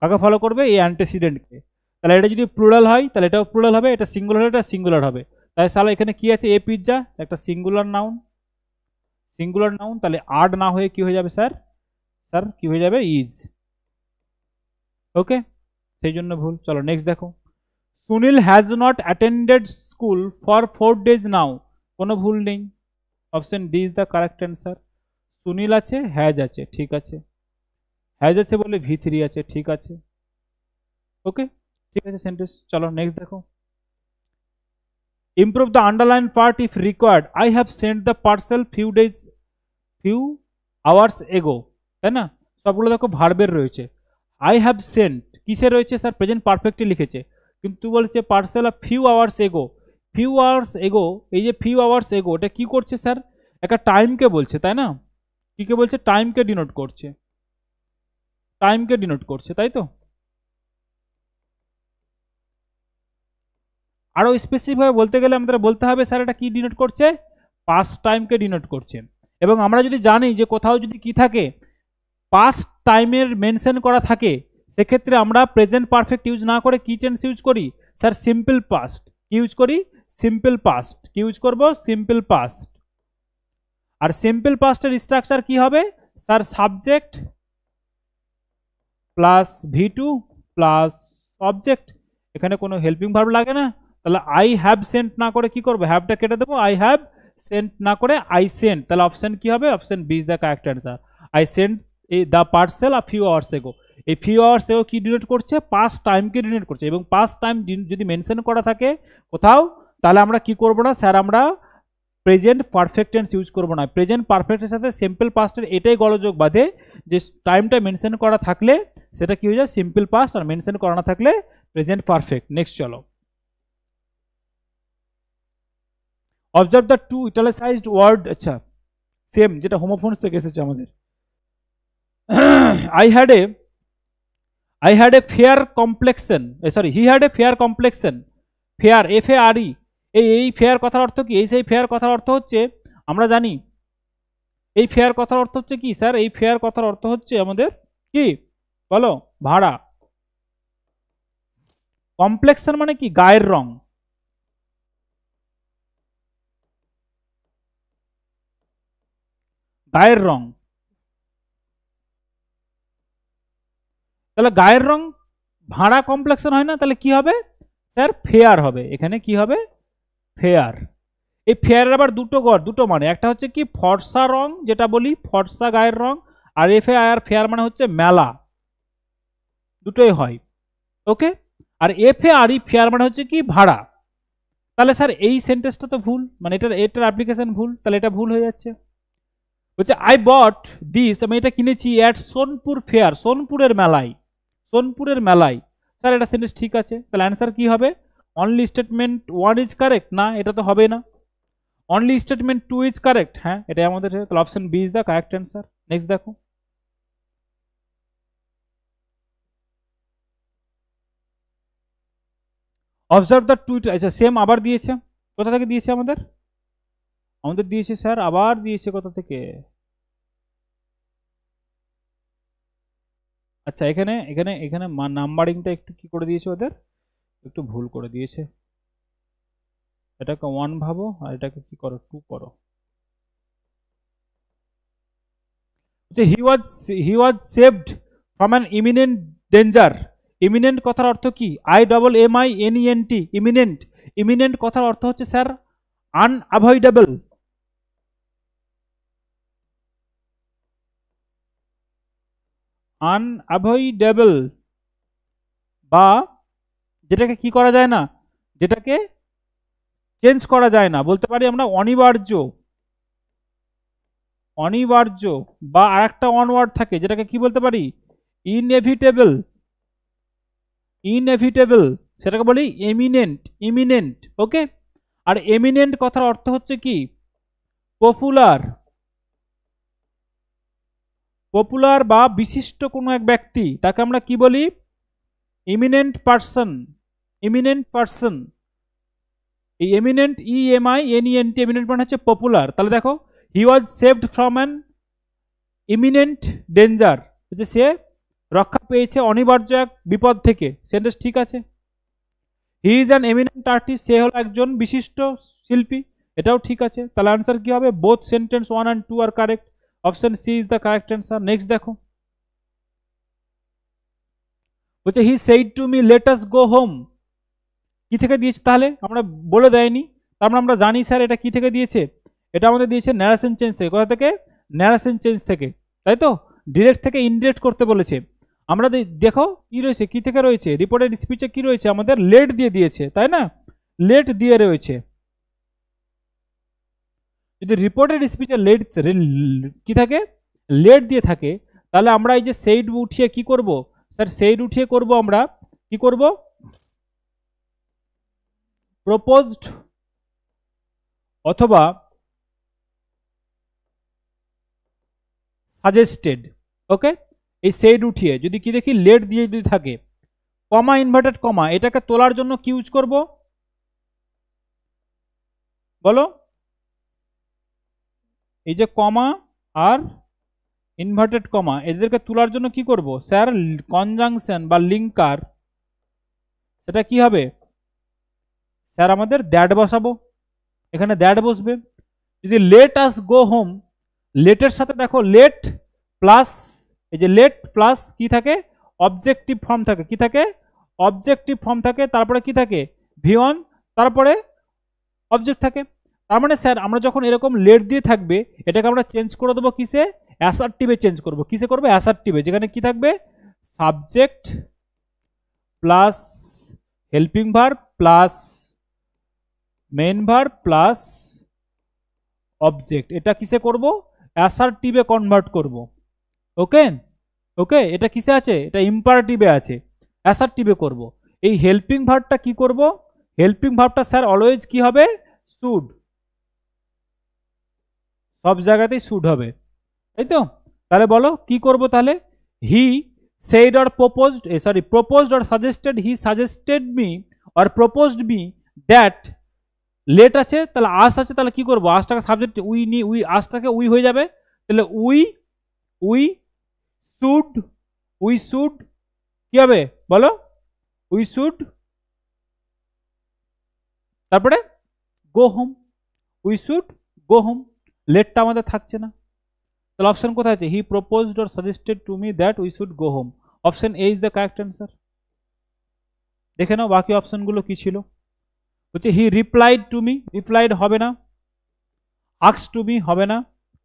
কাকে ফলো করবে? এই অ্যান্টেসিডেন্টকে। তাহলে এটা যদি প্লুরাল হয় তাহলে এটাও প্লুরাল হবে, এটা সিঙ্গুলার হলে এটা সিঙ্গুলার হবে। তাই সালা এখানে কি আছে? এ পিৎজা একটা সিঙ্গুলার নাউন, সিঙ্গুলার নাউন। তাহলে আড না হয়ে কি হয়ে যাবে স্যার? স্যার কি হয়ে যাবে? ইজ, ওকে? সেই জন্য ভুল। চলো নেক্সট দেখো, Sunil has not attended school for 4 days নাও। কোনো ভুল নেই, option D is the correct answer. Sunil আছে, হ্যাজ আছে, ঠিক আছে। হ্যাজ আছে বলে V3 আছে, ঠিক আছে, ওকে? ঠিক আছে সেন্টেন্স। চলো নেক্সট দেখো, improve the underline part if required. I have Saint the parcel few hours এগো, তাই না? সবগুলো দেখো ভার্বের রয়েছে। আই হ্যাভ সেন্ট কিসে রয়েছে স্যার? প্রেজেন্ট পারফেক্টে লিখেছে, কিন্তু বলছে পার্সেল অফ ফিউ আওয়ার্স এগো। ফিউ আওয়ার্স এগো, এই যে ফিউ আওয়ার্স এগো, এটা কি করছে স্যার? একটা টাইমকে বলছে, তাই না? কি কে বলছে? টাইমকে ডিনোট করছে, টাইমকে ডিনোট করছে, তাই তো? আরো স্পেসিফিকভাবে বলতে গেলে আমাদের বলতে হবে স্যার এটা কি ডিনোট করছে? পাস্ট টাইমকে ডিনোট করছে। এবং আমরা যদি জানি যে কোথাও যদি কি থাকে, পাস্ট টাইমের মেনশন করা থাকে, সেক্ষেত্রে আমরা প্রেজেন্ট পারফেক্ট ইউজ না করে কি টেন্স ইউজ করি স্যার? Simple past. কি ইউজ করি? Simple past. কি ইউজ করব? Simple past. আর সিম্পল পাস্টের স্ট্রাকচার কি হবে sir? Subject plus V2 plus object. এখানে কোনো হেল্পিং ভার্ব লাগে না। তাহলে আই হ্যাভ সেন্ট না করে কি করবো? হ্যাভটা কেটে দেবো, আই হ্যাভ সেন্ট না করে আই সেন্ট। তাহলে অপশন কি হবে? Option B is the correct answer. I sent the parcel a few hours ago. এই ফিউ আওয়ার্স এগো কি ডিনোট করছে? পাস্ট টাইমকে ডিনোট করছে। এবং পাস্ট টাইম যদি মেনশন করা থাকে কোথাও, তাহলে আমরা কি করবো না স্যার? আমরা প্রেজেন্ট পারফেক্ট টেন্স ইউজ করবো না। প্রেজেন্ট পারফেক্টের সাথে সিম্পল পাস্টের এটাই গলযোগ বাঁধে যে টাইমটা মেনশন করা থাকলে সেটা কি হয়ে যায়? সিম্পল পাস্ট, আর মেনশন করা না থাকলে প্রেজেন্ট পারফেক্ট। নেক্সট চলো, observe the two italicized word. আচ্ছা, সেম যেটা হোমোফোনস থেকে এসেছে আমাদের। I had a fair complexion, sorry, he had a fair complexion. Fair, FARE, এই ফেয়ার কথার অর্থ কি? এই সেই ফেয়ার কথার অর্থ হচ্ছে, আমরা জানি এই ফেয়ার কথার অর্থ হচ্ছে কি স্যার? এই ফেয়ার কথার অর্থ হচ্ছে আমাদের কি বলো? ভাড়া। কমপ্লেক্সন মানে কি? গায়ের রং। গায়ের রং, তাহলে গায়ের রং ভাড়া কমপ্লেক্সন হয় না, তাহলে কি হবে স্যার? ফেয়ার হবে। এখানে কি হবে? ফেয়ার। এই ফেয়ারের আবার দুটো মানে, একটা হচ্ছে কি ফর্সা রং, যেটা বলি ফর্সা গায়ের রং, আর FAIR ফেয়ার মানে হচ্ছে মেলা, দুটোই হয়, ওকে? আর FARE ফেয়ার মানে হচ্ছে কি ভাড়া। তাহলে স্যার এই সেন্টেন্সটা তো ভুল, মানে এটার অ্যাপ্লিকেশন ভুল, তাহলে এটা ভুল হয়ে যাচ্ছে। বলছে আই বট দিস, আমি এটা কিনেছি অ্যাট সোনপুর ফেয়ার, সোনপুরের মেলায়। সোনপুরের মেলায়। স্যার এটা সেন্টেন্স ঠিক আছে, তাহলে অ্যান্সার কি হবে? অনলি স্টেটমেন্ট 1 ইজ কারেক্ট, না এটা তো হবে না। অনলি স্টেটমেন্ট 2 ইজ কারেক্ট, হ্যাঁ এটাই আমাদের, তাহলে option B is the correct answer. Next দেখো, অবজার্ভ দ্য টুইট। আচ্ছা সেম আবার দিয়েছে, কোথা থেকে দিয়েছে আমাদের? আমাদের দিয়েছে স্যার, আবার দিয়েছে কোথা থেকে? আচ্ছা এখানে এখানে এখানে নাম্বারিংটা একটু কি করে দিয়েছে ওদের, একটু ভুল করে দিয়েছে। এটাকে 1 ভাবো আর এটাকে কি করো 2 করো। আচ্ছা he was saved from an imminent danger. Imminent কথার অর্থ কি? IMMINENT, eminent. ইমিনেন্ট কথার অর্থ হচ্ছে স্যার আনঅ্যাভয়েডেবল। আনঅ্যাভয়েডেবল বা যেটাকে কি করা যায় না, যেটাকে চেঞ্জ করা যায় না, বলতে পারি আমরা অনিবার্য। অনিবার্য বা আরেকটা ওয়ার্ড থাকে যেটাকে কি বলতে পারি? ইনএভিটেবল। ইনএভিটেবল সেটাকে বলি এমিনেন্ট। ইমিনেন্ট, ওকে। আর এমিনেন্ট কথার অর্থ হচ্ছে কি? পপুলার। পপুলার বা বিশিষ্ট কোনো এক ব্যক্তি, তাকে আমরা কি বলি? Imminent person. ইমিনেন্ট পার্সন, এই এমিনেন্ট EMINENT, এমিনেন্ট মানে হচ্ছে পপুলার। তাহলে দেখো he was saved from an imminent danger, যে সে রক্ষা পেয়েছে অনিবার্য এক বিপদ থেকে। সেন্টেন্স ঠিক আছে। He is an eminent artist, সে হলো একজন বিশিষ্ট শিল্পী, এটাও ঠিক আছে। তাহলে আনসার কি হবে? Both sentence 1 and 2 are correct. Option C is the correct answer. Next দেখো, বলছে he said to me let us go home. কি থেকে দিয়েছে তাহলে? আমরা বলে দেয়নি, তার মানে আমরা জানি স্যার এটা কি থেকে দিয়েছে। এটা আমাদের দিয়েছে ন্যারেশন চেঞ্জ থেকে। কোথা থেকে? ন্যারেশন চেঞ্জ থেকে, তাই তো। ডিরেক্ট থেকে ইনডিরেক্ট করতে বলেছে। আমরা দেখো কি রয়েছে, কি থেকে রয়েছে, রিপোর্টেড স্পিচে কি রয়েছে আমাদের? লেট দিয়ে দিয়েছে, তাই না? লেট দিয়ে রয়েছে। যদি রিপোর্টেড স্পিচে লেট কি থাকে, লেট দিয়ে থাকে, তাহলে আমরা এই যে সেইড উঠিয়ে কি করব স্যার? সেইড উঠিয়ে করব আমরা কি করব? প্রপোজড অথবা সাজেস্টেড, ওকে। এই সেইড উঠিয়ে যদি কি দেখি লেট দিয়ে যদি থাকে, কমা ইনভার্টেড কমা, এটাকে তোলার জন্য কি ইউজ করব বলো? এই যে কমা আর ইনভার্টেড কমা, এদেরকে তোলার জন্য কি করব স্যার? কনজাংশন বা লিঙ্কার, সেটা কি হবে স্যার? আমাদের দ্যাট বসাবো, এখানে দ্যাট বসবে। যদি লেট আস গো হোম, লেটের সাথে দেখো লেট প্লাস, এই যে লেট প্লাস কি থাকে? অবজেক্টিভ ফর্ম থাকে। কি থাকে? অবজেক্টিভ ফর্ম থাকে। তারপরে কি থাকে? V1, তারপরে অবজেক্ট থাকে। তার মানে স্যার আমরা যখন এরকম লেট দিয়ে থাকবে, এটাকে আমরা চেঞ্জ করে দেবো কিসে? অ্যাসার্টিভে চেঞ্জ করব। কিসে করবে? অ্যাসার্টিভে, যেখানে কি থাকবে? Subject plus helping verb plus main verb plus object. এটা কিসে করব? অ্যাসার্টিভে কনভার্ট করব, ওকে। ওকে, এটা কিসে আছে? এটা ইম্পারেটিভে আছে, অ্যাসার্টিভে করব। এই হেল্পিং ভার্বটা কি করব? হেল্পিং ভার্বটা স্যার অলওয়েজ কি হবে? শুড। সব জায়গাতেই শুড হবে, তাই তো। তাহলে বলো কি করব তাহলে? হি said or proposed, proposed or suggested, he suggested me or proposed me that, let আছে তাহলে আস আছে, তাহলে কি করব? আসটাকে সাবজেক্ট উই নি, উই আসটাকে উই হয়ে যাবে, তাহলে we we should, we should কি হবে বলো? উই শুড, তারপরে go home, we should go home. লেটটা আমাদের থাকছে না, তাহলে অপশন কোথায় আছে? He proposed or suggested to me that we should go home. Option A is the correct answer. দেখে নাও বাকি অপশনগুলো কি ছিল। হচ্ছে হি রিপ্লাইড টু মি, রিপ্লাইড হবে না। আক্স টু মি হবে না।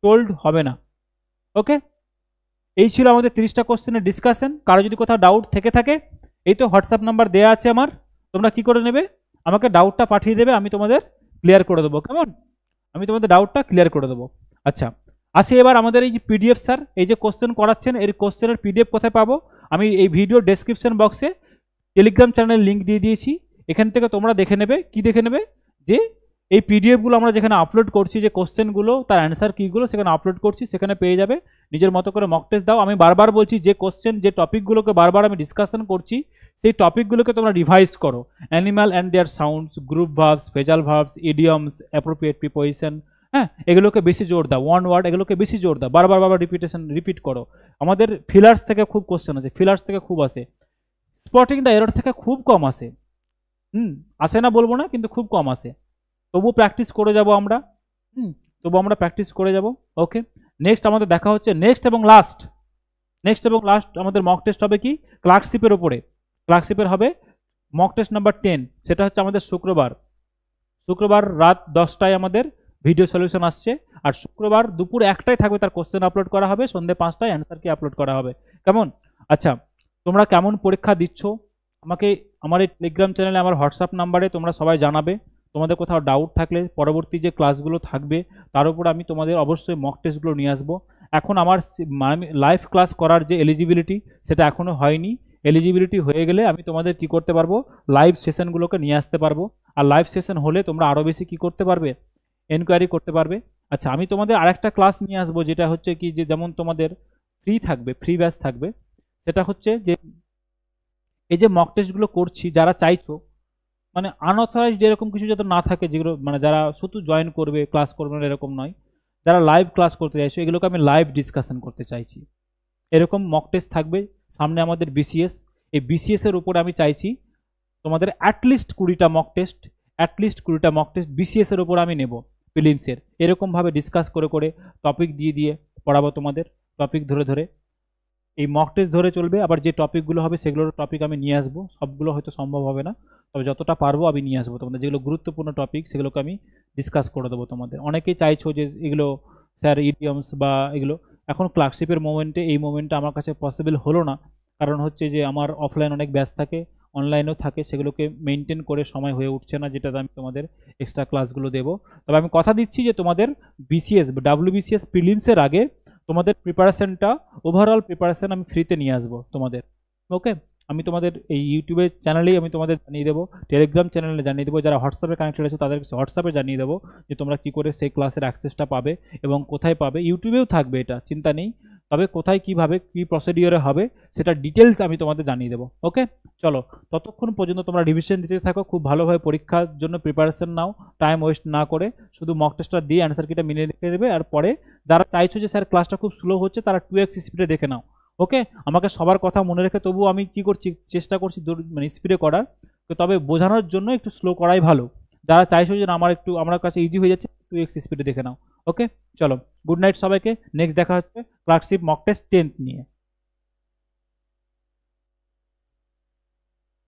টোল্ড হবে না, ওকে। এই ছিল আমাদের 30টা কোশ্চেনের ডিসকাশন। কারো যদি কোথাও ডাউট থেকে থাকে, এই তো হোয়াটসঅ্যাপ নাম্বার দেওয়া আছে আমার, তোমরা কি করে নেবে? আমাকে ডাউটটা পাঠিয়ে দেবে, আমি তোমাদের ক্লিয়ার করে দেবো, কেমন? আমি তোমাদের ডাউটটা ক্লিয়ার করে দেবো। আচ্ছা, আসি এবার আমাদের এই যে পিডিএফ স্যার, এই যে কোশ্চেন করাচ্ছেন এর কোশ্চেনের পিডিএফ কোথায় পাবো? আমি এই ভিডিও ডেসক্রিপশন বক্সে টেলিগ্রাম চ্যানেল লিঙ্ক দিয়ে দিয়েছি, এখান থেকে তোমরা দেখে নেবে। কি দেখে নেবে? যে এই পিডিএফগুলো আমরা যেখানে আপলোড করছি, যে কোশ্চেনগুলো তার অ্যান্সার কীগুলো সেখানে আপলোড করছি, সেখানে পেয়ে যাবে। নিজের মতো করে মক টেস্ট দাও। আমি বারবার বলছি যে কোশ্চেন, যে টপিকগুলোকে বারবার আমি ডিসকাশন করছি, সেই টপিকগুলোকে তোমরা রিভাইজ করো। Animal and their sounds, group verbs, phrasal verbs, idioms, appropriate preposition, হ্যাঁ, এগুলোকে বেশি জোর দাও। ওয়ান ওয়ার্ড, এগুলোকে বেশি জোর দাও। বারবার রিপিট করো। আমাদের ফিলার্স থেকে খুব কোশ্চেন আছে, ফিলার্স থেকে খুব আসে, স্পটিং দ্য এরর থেকে খুব কম আসে। আসে না বলবো না, কিন্তু খুব কম আসে। তবু প্র্যাকটিস করে যাব আমরা। তবু আমরা প্র্যাকটিস করে যাব। ওকে, নেক্সট আমাদের দেখা হচ্ছে নেক্সট এবং লাস্ট আমাদের মক টেস্ট হবে কি? ক্লার্কশিপের ওপরে। ক্লার্কশিপের হবে মক টেস্ট নাম্বার 10। সেটা হচ্ছে আমাদের শুক্রবার রাত 10টায় আমাদের ভিডিও সলিউশন আসছে। আর শুক্রবার দুপুর 1টায় থাকবে, তার কোশ্চেন আপলোড করা হবে। সন্ধ্যে 5টায় অ্যান্সার কি আপলোড করা হবে। কেমন? আচ্ছা, তোমরা কেমন পরীক্ষা দিচ্ছ আমাকে আমার এই টেলিগ্রাম চ্যানেলে, আমার হোয়াটসঅ্যাপ নাম্বারে তোমরা সবাই জানাবে। তোমাদের কোথাও ডাউট থাকলে পরবর্তী যে ক্লাসগুলো থাকবে তার উপর আমি তোমাদের অবশ্যই মক টেস্টগুলো নিয়ে আসবো। এখন আমার লাইভ ক্লাস করার যে এলিজিবিলিটি, সেটা এখনও হয়নি। এলিজিবিলিটি হয়ে গেলে আমি তোমাদের কি করতে পারবো? লাইভ সেশনগুলোকে নিয়ে আসতে পারবো। আর লাইভ সেশন হলে তোমরা আরও বেশি কি করতে পারবে? এনকোয়ারি করতে পারবে। আচ্ছা, আমি তোমাদের আরেকটা ক্লাস নিয়ে আসবো, যেটা হচ্ছে কি, যে যেমন তোমাদের ফ্রি ব্যাচ থাকবে। সেটা হচ্ছে যে এই যে মক টেস্টগুলো করছি, যারা চাইছো মানে আনঅথরাইজড এরকম কিছু যাতে না থাকে, যেগুলো মানে যারা শুধু জয়েন করবে ক্লাস করবে না এরকম নয়, যারা লাইভ ক্লাস করতে চাইছো, এগুলোকে আমি লাইভ ডিসকাশন করতে চাইছি। এরকম মক টেস্ট থাকবে। সামনে আমাদের বিসিএস, এই বিসিএস এর উপরে আমি চাইছি তোমাদের অ্যাটলিস্ট 20টা মক টেস্ট বিসিএস এর উপর আমি নেব, প্রিলিমসের। এরকমভাবে ডিসকাস করে টপিক দিয়ে পড়াবো তোমাদের, টপিক ধরে এই মক টেস্ট ধরে চলবে। আবার যে টপিকগুলো হবে সেগুলোর টপিক আমি নিয়ে আসবো। সবগুলো হয়তো সম্ভব হবে না, তবে যতটা পারবো আমি নিয়ে আসবো তোমাদের। যেগুলো গুরুত্বপূর্ণ টপিক সেগুলোকে আমি ডিসকাস করে দেবো তোমাদের। অনেকেই চাইছো যে এগুলো স্যার ইডিয়মস বা এগুলো, এখন ক্লার্কশিপের মোমেন্টে এই মোমেন্টে আমার কাছে পসিবল হলো না। কারণ হচ্ছে যে আমার অফলাইন অনেক ব্যাচ থাকে, অনলাইনেও থাকে, সেগুলোকে মেনটেন করে সময় হয়ে উঠছে না, যেটাতে আমি তোমাদের এক্সট্রা ক্লাসগুলো দেবো। তবে আমি কথা দিচ্ছি যে তোমাদের বিসিএস বা ডাব্লিউবিসিএস প্রিলিমসের আগে তোমাদের প্রিপারেশনটা, ওভারঅল প্রিপারেশন আমি ফ্রিতে নিয়ে আসবো তোমাদের। ওকে, আমি তোমাদের এই ইউটিউবের চ্যানেলেই আমি তোমাদের জানিয়ে দেবো, টেলিগ্রাম চ্যানেলে জানিয়ে দেবো, যারা হোয়াটসঅ্যাপে কানেক্টেড আছে তাদের হোয়াটসঅ্যাপে জানিয়ে দেবো যে তোমরা কী করে সেই ক্লাসের অ্যাক্সেসটা পাবে এবং কোথায় পাবে। ইউটিউবেও থাকবে, এটা চিন্তা নেই, তবে কোথায় কীভাবে কী প্রসিডিওরে হবে সেটা ডিটেলস আমি তোমাদের জানিয়ে দেবো। ওকে, চলো, ততক্ষণ পর্যন্ত তোমরা রিভিশন দিতে থাকো, খুব ভালোভাবে পরীক্ষার জন্য প্রিপারেশন নাও, টাইম ওয়েস্ট না করে। শুধু মক টেস্টটা দিয়ে অ্যান্সার কিটা মিলিয়ে রেখে দেবে। আর পরে যারা চাইছো যে স্যার ক্লাসটা খুব স্লো হচ্ছে, তারা 2x স্পিডে দেখে নাও। ওকে, আমাকে সবার কথা মনে রেখে তবুও আমি কি করছি, চেষ্টা করছি মানে স্পিডে করার। তো তবে বোঝানোর জন্য একটু স্লো করাই ভালো। যারা চাইছো যে আমার কাছে ইজি হয়ে যাচ্ছে, 2x স্পিডে দেখে নাও। ওকে, চলো, গুড নাইট সবাইকে। নেক্সট দেখা হচ্ছে ক্লার্কশিপ মক টেস্ট 10th নিয়ে।